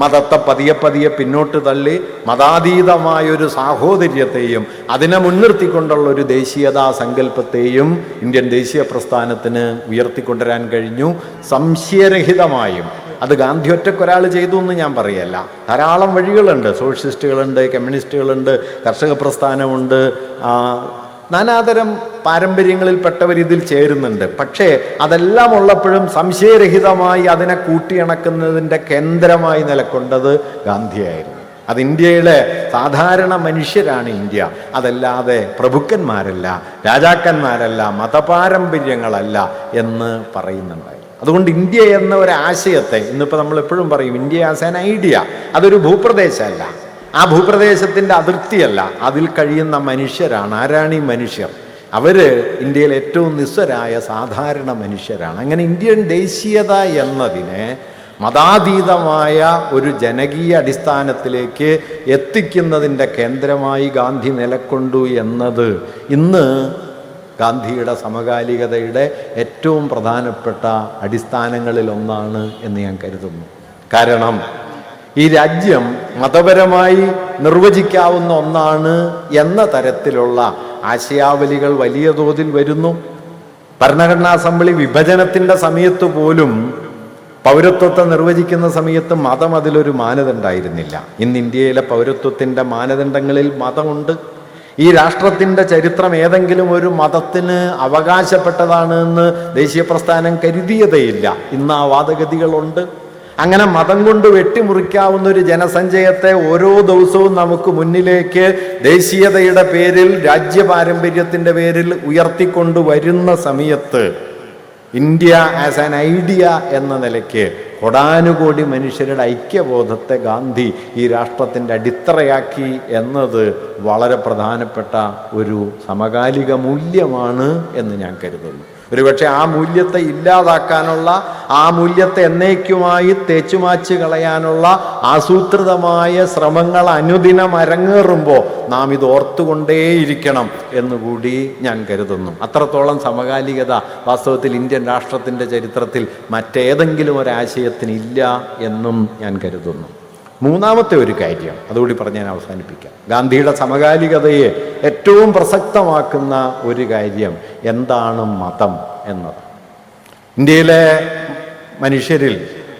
മതത്തെ പതിയെ പതിയെ പിന്നോട്ട് തള്ളി മതാതീതമായൊരു സാഹോദര്യത്തെയും അതിനെ മുൻനിർത്തിക്കൊണ്ടുള്ള ഒരു ദേശീയതാ സങ്കല്പത്തെയും ഇന്ത്യൻ ദേശീയ പ്രസ്ഥാനത്തിന് ഉയർത്തിക്കൊണ്ടുവരാൻ കഴിഞ്ഞു. സംശയരഹിതമായും അത് ഗാന്ധി ഒറ്റക്കൊരാൾ ചെയ്തു എന്ന് ഞാൻ പറയല്ല. ധാരാളം വഴികളുണ്ട്. സോഷ്യലിസ്റ്റുകളുണ്ട്, കമ്മ്യൂണിസ്റ്റുകളുണ്ട്, കർഷക പ്രസ്ഥാനമുണ്ട്, നാനാതരം പാരമ്പര്യങ്ങളിൽപ്പെട്ടവർ ഇതിൽ ചേരുന്നുണ്ട്. പക്ഷേ അതെല്ലാം ഉള്ളപ്പോഴും സംശയരഹിതമായി അതിനെ കൂട്ടിയിണക്കുന്നതിൻ്റെ കേന്ദ്രമായി നിലകൊണ്ടത് ഗാന്ധിയായിരുന്നു. അത് ഇന്ത്യയിലെ സാധാരണ മനുഷ്യരാണ് ഇന്ത്യ. അതല്ലാതെ പ്രഭുക്കന്മാരല്ല, രാജാക്കന്മാരല്ല, മതപാരമ്പര്യങ്ങളല്ല എന്ന് പറയുന്നുണ്ടായി. അതുകൊണ്ട് ഇന്ത്യ എന്ന ഒരു ആശയത്തെ ഇന്നിപ്പോൾ നമ്മൾ എപ്പോഴും പറയും ഇന്ത്യ ആസ് ആൻ ഐഡിയ. അതൊരു ഭൂപ്രദേശമല്ല, ആ ഭൂപ്രദേശത്തിൻ്റെ അതിർത്തിയല്ല, അതിൽ കഴിയുന്ന മനുഷ്യരാണ്. ആരാണ് ഈ മനുഷ്യർ? അവർ ഇന്ത്യയിലെ ഏറ്റവും നിസ്വരായ സാധാരണ മനുഷ്യരാണ്. അങ്ങനെ ഇന്ത്യൻ ദേശീയത എന്നതിനെ മതാതീതമായ ഒരു ജനകീയ അടിസ്ഥാനത്തിലേക്ക് എത്തിക്കുന്നതിൻ്റെ കേന്ദ്രമായി ഗാന്ധി നിലകൊണ്ടു എന്നത് ഇന്ന് ഗാന്ധിയുടെ സമകാലികതയുടെ ഏറ്റവും പ്രധാനപ്പെട്ട അടിസ്ഥാനങ്ങളിൽ ഒന്നാണ് എന്ന് ഞാൻ കരുതുന്നു. കാരണം ഈ രാജ്യം മതപരമായി നിർവചിക്കാവുന്ന ഒന്നാണ് എന്ന തരത്തിലുള്ള ആശയാവലികൾ വലിയ തോതിൽ വരുന്നു. ഭരണഘടനാ അസംബ്ലി വിഭജനത്തിൻ്റെ സമയത്ത് പോലും പൗരത്വത്തെ നിർവചിക്കുന്ന സമയത്ത് മതം അതിലൊരു മാനദണ്ഡമായിരുന്നില്ല. ഇന്ന് ഇന്ത്യയിലെ പൗരത്വത്തിൻ്റെ മാനദണ്ഡങ്ങളിൽ മതമുണ്ട്. ഈ രാഷ്ട്രത്തിൻ്റെ ചരിത്രം ഏതെങ്കിലും ഒരു മതത്തിന് അവകാശപ്പെട്ടതാണ് എന്ന് ദേശീയ പ്രസ്ഥാനം കരുതിയതേയില്ല. ഇന്ന് ആ വാദഗതികളുണ്ട്. അങ്ങനെ മതം കൊണ്ട് വെട്ടിമുറിക്കാവുന്ന ഒരു ജനസഞ്ചയത്തെ ഓരോ ദിവസവും നമുക്ക് മുന്നിലേക്ക് ദേശീയതയുടെ പേരിൽ, രാജ്യപാരമ്പര്യത്തിൻ്റെ പേരിൽ ഉയർത്തിക്കൊണ്ടുവരുന്ന സമയത്ത് ഇന്ത്യ ആസ് ആൻ ഐഡിയ എന്ന നിലയ്ക്ക് കോടാനുകോടി മനുഷ്യരുടെ ഐക്യബോധത്തെ ഗാന്ധി ഈ രാഷ്ട്രത്തിൻ്റെ അടിത്തറയാക്കി എന്നത് വളരെ പ്രധാനപ്പെട്ട ഒരു സമകാലിക മൂല്യമാണ് എന്ന് ഞാൻ കരുതുന്നു. ഒരുപക്ഷെ ആ മൂല്യത്തെ ഇല്ലാതാക്കാനുള്ള, ആ മൂല്യത്തെ എന്നേക്കുമായി തേച്ചുമാച്ച് കളയാനുള്ള ആസൂത്രിതമായ ശ്രമങ്ങൾ അനുദിനം അരങ്ങേറുമ്പോൾ നാം ഇത് ഓർത്തുകൊണ്ടേയിരിക്കണം എന്നുകൂടി ഞാൻ കരുതുന്നു. അത്രത്തോളം സമകാലികത വാസ്തവത്തിൽ ഇന്ത്യൻ രാഷ്ട്രത്തിൻ്റെ ചരിത്രത്തിൽ മറ്റേതെങ്കിലും ഒരാശയത്തിനില്ല എന്നും ഞാൻ കരുതുന്നു. മൂന്നാമത്തെ ഒരു കാര്യം അതുകൂടി പറഞ്ഞ് ഞാൻ അവസാനിപ്പിക്കാം. ഗാന്ധിയുടെ സമകാലികതയെ ഏറ്റവും പ്രസക്തമാക്കുന്ന ഒരു കാര്യം എന്താണ് മതം എന്നത്. ഇന്ത്യയിലെ മനുഷ്യരിൽ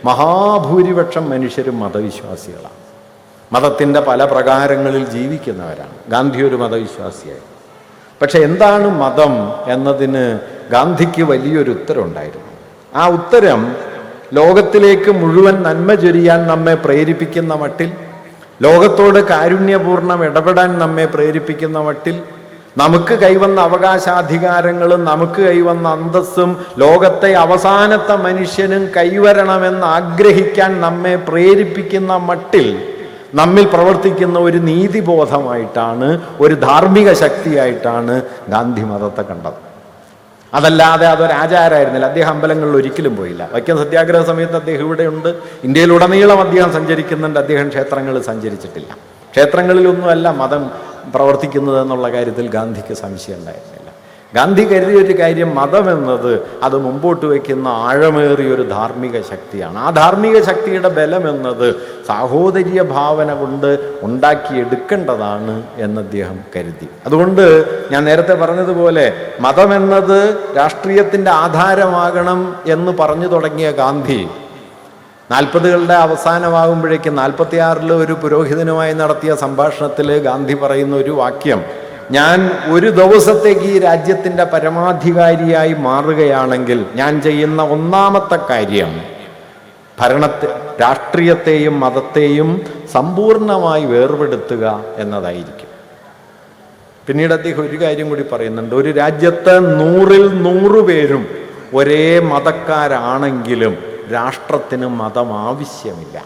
മഹാഭൂരിപക്ഷം മനുഷ്യരും മതവിശ്വാസികളാണ്. മതത്തിൻ്റെ പല പ്രകാരങ്ങളിൽ ജീവിക്കുന്നവരാണ്. ഗാന്ധി ഒരു മതവിശ്വാസിയായി. പക്ഷെ എന്താണ് മതം എന്നതിന് ഗാന്ധിക്ക് വലിയൊരു ഉത്തരവുണ്ടായിരുന്നു. ആ ഉത്തരം ലോകത്തിലേക്ക് മുഴുവൻ നന്മ ചൊരിയാൻ നമ്മെ പ്രേരിപ്പിക്കുന്ന മട്ടിൽ, ലോകത്തോട് കാരുണ്യപൂർണ്ണം ഇടപെടാൻ നമ്മെ പ്രേരിപ്പിക്കുന്ന മട്ടിൽ, നമുക്ക് കൈവന്ന അവകാശാധികാരങ്ങളും നമുക്ക് കൈവന്ന അന്തസ്സും ലോകത്തെ അവസാനത്തെ മനുഷ്യനും കൈവരണമെന്ന് ആഗ്രഹിക്കാൻ നമ്മെ പ്രേരിപ്പിക്കുന്ന മട്ടിൽ നമ്മിൽ പ്രവർത്തിക്കുന്ന ഒരു നീതിബോധമായിട്ടാണ്, ഒരു ധാർമ്മിക ശക്തിയായിട്ടാണ് ഗാന്ധി മതത്തെ കണ്ടത്. അതല്ലാതെ അതൊരാചാരമായിരുന്നില്ല. അദ്ദേഹം അമ്പലങ്ങളിൽ ഒരിക്കലും പോയില്ല. വൈക്കം സത്യാഗ്രഹ സമയത്ത് അദ്ദേഹം ഇവിടെയുണ്ട്. ഇന്ത്യയിലുടനീളം അദ്ദേഹം സഞ്ചരിക്കുന്നുണ്ട്. അദ്ദേഹം ക്ഷേത്രങ്ങളിൽ സഞ്ചരിച്ചിട്ടില്ല. ക്ഷേത്രങ്ങളിലൊന്നുമല്ല മതം പ്രവർത്തിക്കുന്നത് എന്നുള്ള കാര്യത്തിൽ ഗാന്ധിക്ക് സംശയം ഉണ്ടായിരുന്നില്ല. ഗാന്ധി കരുതിയൊരു കാര്യം, മതമെന്നത് അത് മുമ്പോട്ട് വയ്ക്കുന്ന ആഴമേറിയൊരു ധാർമ്മിക ശക്തിയാണ്. ആ ധാർമ്മിക ശക്തിയുടെ ബലം എന്നത് സാഹോദര്യ ഭാവന കൊണ്ട് ഉണ്ടാക്കിയെടുക്കേണ്ടതാണ് എന്ന് അദ്ദേഹം കരുതി. അതുകൊണ്ട് ഞാൻ നേരത്തെ പറഞ്ഞതുപോലെ മതമെന്നത് രാഷ്ട്രീയത്തിൻ്റെ ആധാരമാകണം എന്ന് പറഞ്ഞു തുടങ്ങിയ ഗാന്ധി 40കളുടെ അവസാനമാകുമ്പോഴേക്കും 46 ഒരു പുരോഹിതനുമായി നടത്തിയ സംഭാഷണത്തിൽ ഗാന്ധി പറയുന്ന ഒരു വാക്യം, ഞാൻ ഒരു ദിവസത്തേക്ക് ഈ രാജ്യത്തിൻ്റെ പരമാധികാരിയായി മാറുകയാണെങ്കിൽ ഞാൻ ചെയ്യുന്ന ഒന്നാമത്തെ കാര്യം രാഷ്ട്രീയത്തെയും മതത്തെയും സമ്പൂർണമായി വേർപെടുത്തുക എന്നതായിരിക്കും. പിന്നീട് അദ്ദേഹം ഒരു കാര്യം കൂടി പറയുന്നുണ്ട്, ഒരു രാജ്യത്ത് 100ൽ 100 പേരും ഒരേ മതക്കാരാണെങ്കിലും രാഷ്ട്രത്തിന് മതം ആവശ്യമില്ല.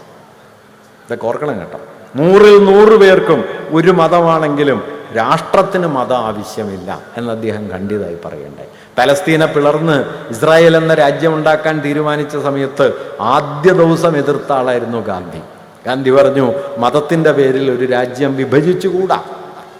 ഇതൊക്കെ ഓർക്കണം കേട്ടോ. 100ൽ 100 പേർക്കും ഒരു മതമാണെങ്കിലും രാഷ്ട്രത്തിന് മതം ആവശ്യമില്ല എന്ന് അദ്ദേഹം കണ്ടതായി പറയണ്ടായി. പലസ്തീനെ പിളർന്ന് ഇസ്രായേൽ എന്ന രാജ്യം ഉണ്ടാക്കാൻ തീരുമാനിച്ച സമയത്ത് ആദ്യ ദിവസം എതിർത്ത ആളായിരുന്നു ഗാന്ധി. ഗാന്ധി പറഞ്ഞു, മതത്തിൻ്റെ പേരിൽ ഒരു രാജ്യം വിഭജിച്ചുകൂടാ.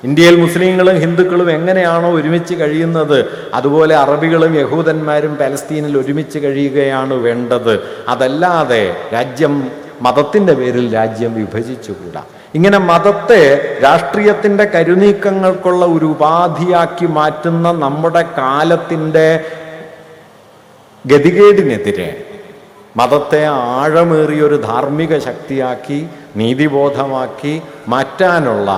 ഇന്ത്യയിൽ മുസ്ലിങ്ങളും ഹിന്ദുക്കളും എങ്ങനെയാണോ ഒരുമിച്ച് കഴിയുന്നത് അതുപോലെ അറബികളും യഹൂദന്മാരും പലസ്തീനിൽ ഒരുമിച്ച് കഴിയുകയാണ് വേണ്ടത്. അതല്ലാതെ രാജ്യം മതത്തിൻ്റെ പേരിൽ രാജ്യം വിഭജിച്ചുകൂടാ. ഇങ്ങനെ മതത്തെ രാഷ്ട്രീയത്തിൻ്റെ കരുനീക്കങ്ങൾക്കുള്ള ഒരു ഉപാധിയാക്കി മാറ്റുന്ന നമ്മുടെ കാലത്തിൻ്റെ ഗതികേടിനെതിരെ മതത്തെ ആഴമേറിയൊരു ധാർമ്മിക ശക്തിയാക്കി നീതിബോധമാക്കി മാറ്റാനുള്ള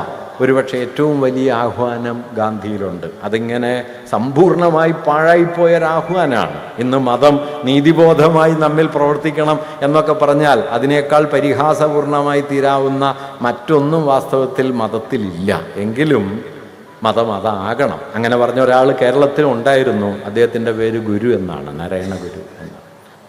ഒരുപക്ഷെ ഏറ്റവും വലിയ ആഹ്വാനം ഗാന്ധിയിലുണ്ട്. അതിങ്ങനെ സമ്പൂർണമായി പാഴായിപ്പോയൊരാഹ്വാനമാണ്. ഇന്ന് മതം നീതിബോധമായി നമ്മിൽ പ്രവർത്തിക്കണം എന്നൊക്കെ പറഞ്ഞാൽ അതിനേക്കാൾ പരിഹാസപൂർണമായി തീരാവുന്ന മറ്റൊന്നും വാസ്തവത്തിൽ മതത്തിലില്ല. എങ്കിലും മതം അതാകണം. അങ്ങനെ പറഞ്ഞ ഒരാൾ കേരളത്തിൽ ഉണ്ടായിരുന്നു. അദ്ദേഹത്തിൻ്റെ പേര് ഗുരു എന്നാണ്, നാരായണ ഗുരു എന്നാണ്.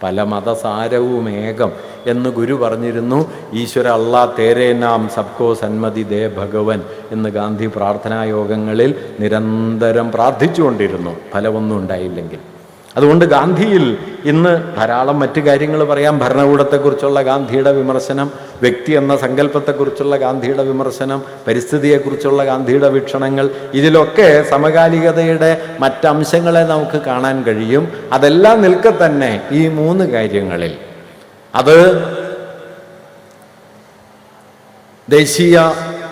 പല മതസാരവും ഏകം എന്ന് ഗുരു പറഞ്ഞിരുന്നു. ഈശ്വര അള്ളാ തേരേ നാം സബ്കോ സന്മതി ദേ ഭഗവൻ എന്ന് ഗാന്ധി പ്രാർത്ഥനായോഗങ്ങളിൽ നിരന്തരം പ്രാർത്ഥിച്ചുകൊണ്ടിരുന്നു, ഫലമൊന്നും ഉണ്ടായില്ലെങ്കിൽ. അതുകൊണ്ട് ഗാന്ധിയിൽ ഇന്ന് ധാരാളം മറ്റു കാര്യങ്ങൾ പറയാം. ഭരണകൂടത്തെക്കുറിച്ചുള്ള ഗാന്ധിയുടെ വിമർശനം, വ്യക്തി എന്ന സങ്കല്പത്തെക്കുറിച്ചുള്ള ഗാന്ധിയുടെ വിമർശനം, പരിസ്ഥിതിയെക്കുറിച്ചുള്ള ഗാന്ധിയുടെ വീക്ഷണങ്ങൾ, ഇതിലൊക്കെ സമകാലികതയുടെ മറ്റംശങ്ങളെ നമുക്ക് കാണാൻ കഴിയും. അതെല്ലാം നിൽക്കെ തന്നെ ഈ 3 കാര്യങ്ങളിൽ അത് ദേശീയ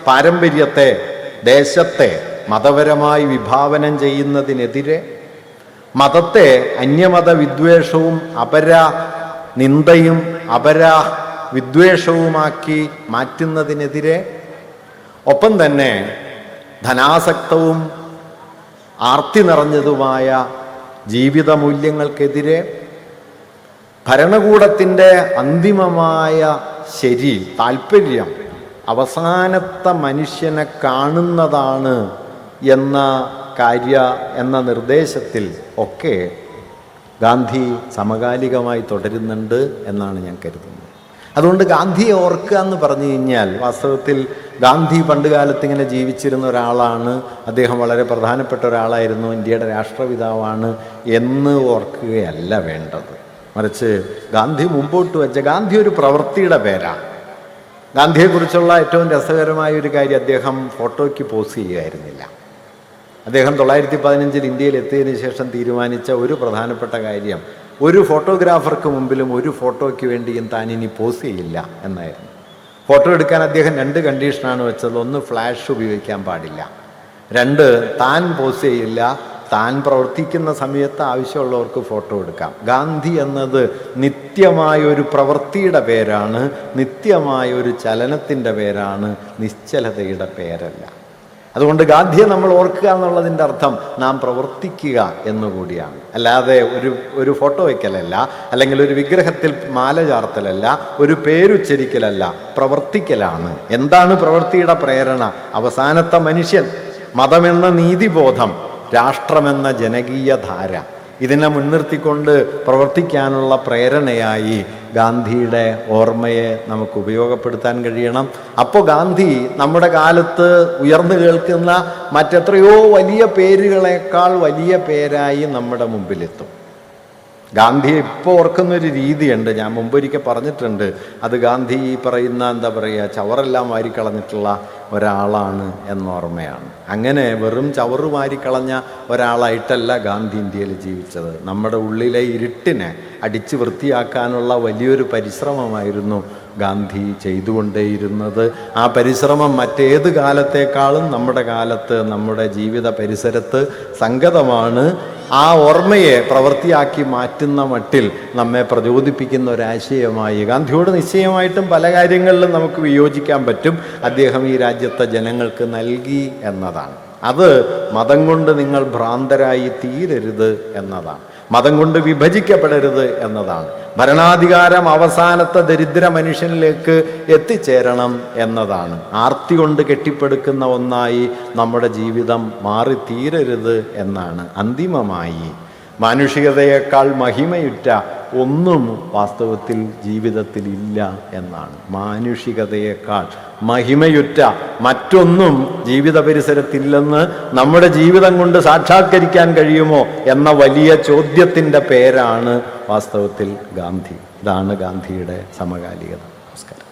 പാരമ്പര്യത്തെ, ദേശത്തെ മതപരമായി വിഭാവനം ചെയ്യുന്നതിനെതിരെ, മതത്തെ അന്യമത വിദ്വേഷവും അപര നിന്ദയും അപര വിദ്വേഷവുമാക്കി മാറ്റുന്നതിനെതിരെ, ഒപ്പം തന്നെ ധനാസക്തവും ആർത്തി നിറഞ്ഞതുമായ ജീവിത മൂല്യങ്ങൾക്കെതിരെ, ഭരണകൂടത്തിൻ്റെ അന്തിമമായ ശരി, താല്പര്യം അവസാനത്തെ മനുഷ്യനെ കാണുന്നതാണ് എന്ന നിർദ്ദേശത്തിൽ ഒക്കെ ഗാന്ധി സമകാലികമായി തുടരുന്നുണ്ട് എന്നാണ് ഞാൻ കരുതുന്നത്. അതുകൊണ്ട് ഗാന്ധിയെ ഓർക്കുക എന്ന് പറഞ്ഞു കഴിഞ്ഞാൽ വാസ്തവത്തിൽ ഗാന്ധി പണ്ടുകാലത്ത് ഇങ്ങനെ ജീവിച്ചിരുന്ന ഒരാളാണ്, അദ്ദേഹം വളരെ പ്രധാനപ്പെട്ട ഒരാളായിരുന്നു, ഇന്ത്യയുടെ രാഷ്ട്രപിതാവാണ് എന്ന് ഓർക്കുകയല്ല വേണ്ടത്. മറിച്ച് ഗാന്ധി മുമ്പോട്ട് വെച്ച, ഗാന്ധി ഒരു പ്രവൃത്തിയുടെ പേരാണ്. ഗാന്ധിയെക്കുറിച്ചുള്ള ഏറ്റവും രസകരമായ ഒരു കാര്യം, അദ്ദേഹം ഫോട്ടോയ്ക്ക് പോസ് ചെയ്യുകയായിരുന്നില്ല. അദ്ദേഹം 1915 ഇന്ത്യയിൽ എത്തിയതിനു ശേഷം തീരുമാനിച്ച ഒരു പ്രധാനപ്പെട്ട കാര്യം, ഒരു ഫോട്ടോഗ്രാഫർക്ക് മുമ്പിലും ഒരു ഫോട്ടോയ്ക്ക് വേണ്ടിയും താൻ ഇനി പോസ് ചെയ്യില്ല എന്നായിരുന്നു. ഫോട്ടോ എടുക്കാൻ അദ്ദേഹം 2 കണ്ടീഷനാണ് വെച്ചത്. 1, ഫ്ലാഷ് ഉപയോഗിക്കാൻ പാടില്ല. 2, താൻ പോസ് ചെയ്യില്ല, താൻ പ്രവർത്തിക്കുന്ന സമയത്ത് ആവശ്യമുള്ളവർക്ക് ഫോട്ടോ എടുക്കാം. ഗാന്ധി എന്നത് നിത്യമായൊരു പ്രവൃത്തിയുടെ പേരാണ്, നിത്യമായൊരു ചലനത്തിൻ്റെ പേരാണ്, നിശ്ചലതയുടെ പേരല്ല. അതുകൊണ്ട് ഗാന്ധിയെ നമ്മൾ ഓർക്കുക എന്നുള്ളതിൻ്റെ അർത്ഥം നാം പ്രവർത്തിക്കുക എന്നുകൂടിയാണ്. അല്ലാതെ ഒരു ഫോട്ടോ വയ്ക്കലല്ല, അല്ലെങ്കിൽ ഒരു വിഗ്രഹത്തിൽ മാല ചാർത്തലല്ല, ഒരു പേരുച്ചരിക്കലല്ല, പ്രവർത്തിക്കലാണ്. എന്താണ് പ്രവൃത്തിയുടെ പ്രേരണ? അവസാനത്തെ മനുഷ്യൻ, മതമെന്ന നീതിബോധം, രാഷ്ട്രമെന്ന ജനകീയ ധാര, ഇതിനെ മുൻനിർത്തിക്കൊണ്ട് പ്രവർത്തിക്കാനുള്ള പ്രേരണയായി ഗാന്ധിയുടെ ഓർമ്മയെ നമുക്ക് ഉപയോഗപ്പെടുത്താൻ കഴിയണം. അപ്പോൾ ഗാന്ധി നമ്മുടെ കാലത്ത് ഉയർന്നു കേൾക്കുന്ന മറ്റെത്രയോ വലിയ പേരുകളേക്കാൾ വലിയ പേരായി നമ്മുടെ മുമ്പിലെത്തും. ഗാന്ധിയെ ഇപ്പോൾ ഓർക്കുന്നൊരു രീതിയുണ്ട്, ഞാൻ മുമ്പൊരിക്കൽ പറഞ്ഞിട്ടുണ്ട്. അത് ഗാന്ധി പറയുന്ന ചവറെല്ലാം വാരിക്കളഞ്ഞിട്ടുള്ള ഒരാളാണ് എന്നോർമ്മയാണ്. അങ്ങനെ വെറും ചവറ് വാരിക്കളഞ്ഞ ഒരാളായിട്ടല്ല ഗാന്ധി ഇന്ത്യയിൽ ജീവിച്ചത്. നമ്മുടെ ഉള്ളിലെ ഇരുട്ടിനെ അടിച്ച് വൃത്തിയാക്കാനുള്ള വലിയൊരു പരിശ്രമമായിരുന്നു ഗാന്ധി ചെയ്തുകൊണ്ടേയിരുന്നത്. ആ പരിശ്രമം മറ്റേത് കാലത്തേക്കാളും നമ്മുടെ കാലത്ത്, നമ്മുടെ ജീവിത പരിസരത്ത് സംഗതമാണ്. ആ ഓർമ്മയെ പ്രവൃത്തിയാക്കി മാറ്റുന്ന മട്ടിൽ നമ്മെ പ്രചോദിപ്പിക്കുന്ന ഒരാശയമായി ഗാന്ധിയോട് നിശ്ചയമായിട്ടും പല കാര്യങ്ങളിലും നമുക്ക് വിയോജിക്കാൻ പറ്റും. അദ്ദേഹം ഈ രാജ്യത്തെ ജനങ്ങൾക്ക് നൽകി എന്നതാണ്. അത് മതം കൊണ്ട് നിങ്ങൾ ഭ്രാന്തരായി തീരരുത് എന്നതാണ്, മതം കൊണ്ട് വിഭജിക്കപ്പെടരുത് എന്നതാണ്, ഭരണാധികാരം അവസാനത്തെ ദരിദ്ര മനുഷ്യനിലേക്ക് എത്തിച്ചേരണം എന്നതാണ്. ആർത്തി കൊണ്ട് കെട്ടിപ്പടുക്കുന്ന ഒന്നായി നമ്മുടെ ജീവിതം മാറിത്തീരരുത് എന്നാണ്. അന്തിമമായി മാനുഷികതയേക്കാൾ മഹിമയുറ്റ ഒന്നും വാസ്തവത്തിൽ ജീവിതത്തിൽ ഇല്ല എന്നാണ്. മാനുഷികതയേക്കാൾ മഹിമയുറ്റ മറ്റൊന്നും ജീവിത പരിസരത്തില്ലെന്ന് നമ്മുടെ ജീവിതം കൊണ്ട് സാക്ഷാത്കരിക്കാൻ കഴിയുമോ എന്ന വലിയ ചോദ്യത്തിൻ്റെ പേരാണ് വാസ്തവത്തിൽ ഗാന്ധി. ഇതാണ് ഗാന്ധിയുടെ സമകാലികത. നമസ്കാരം.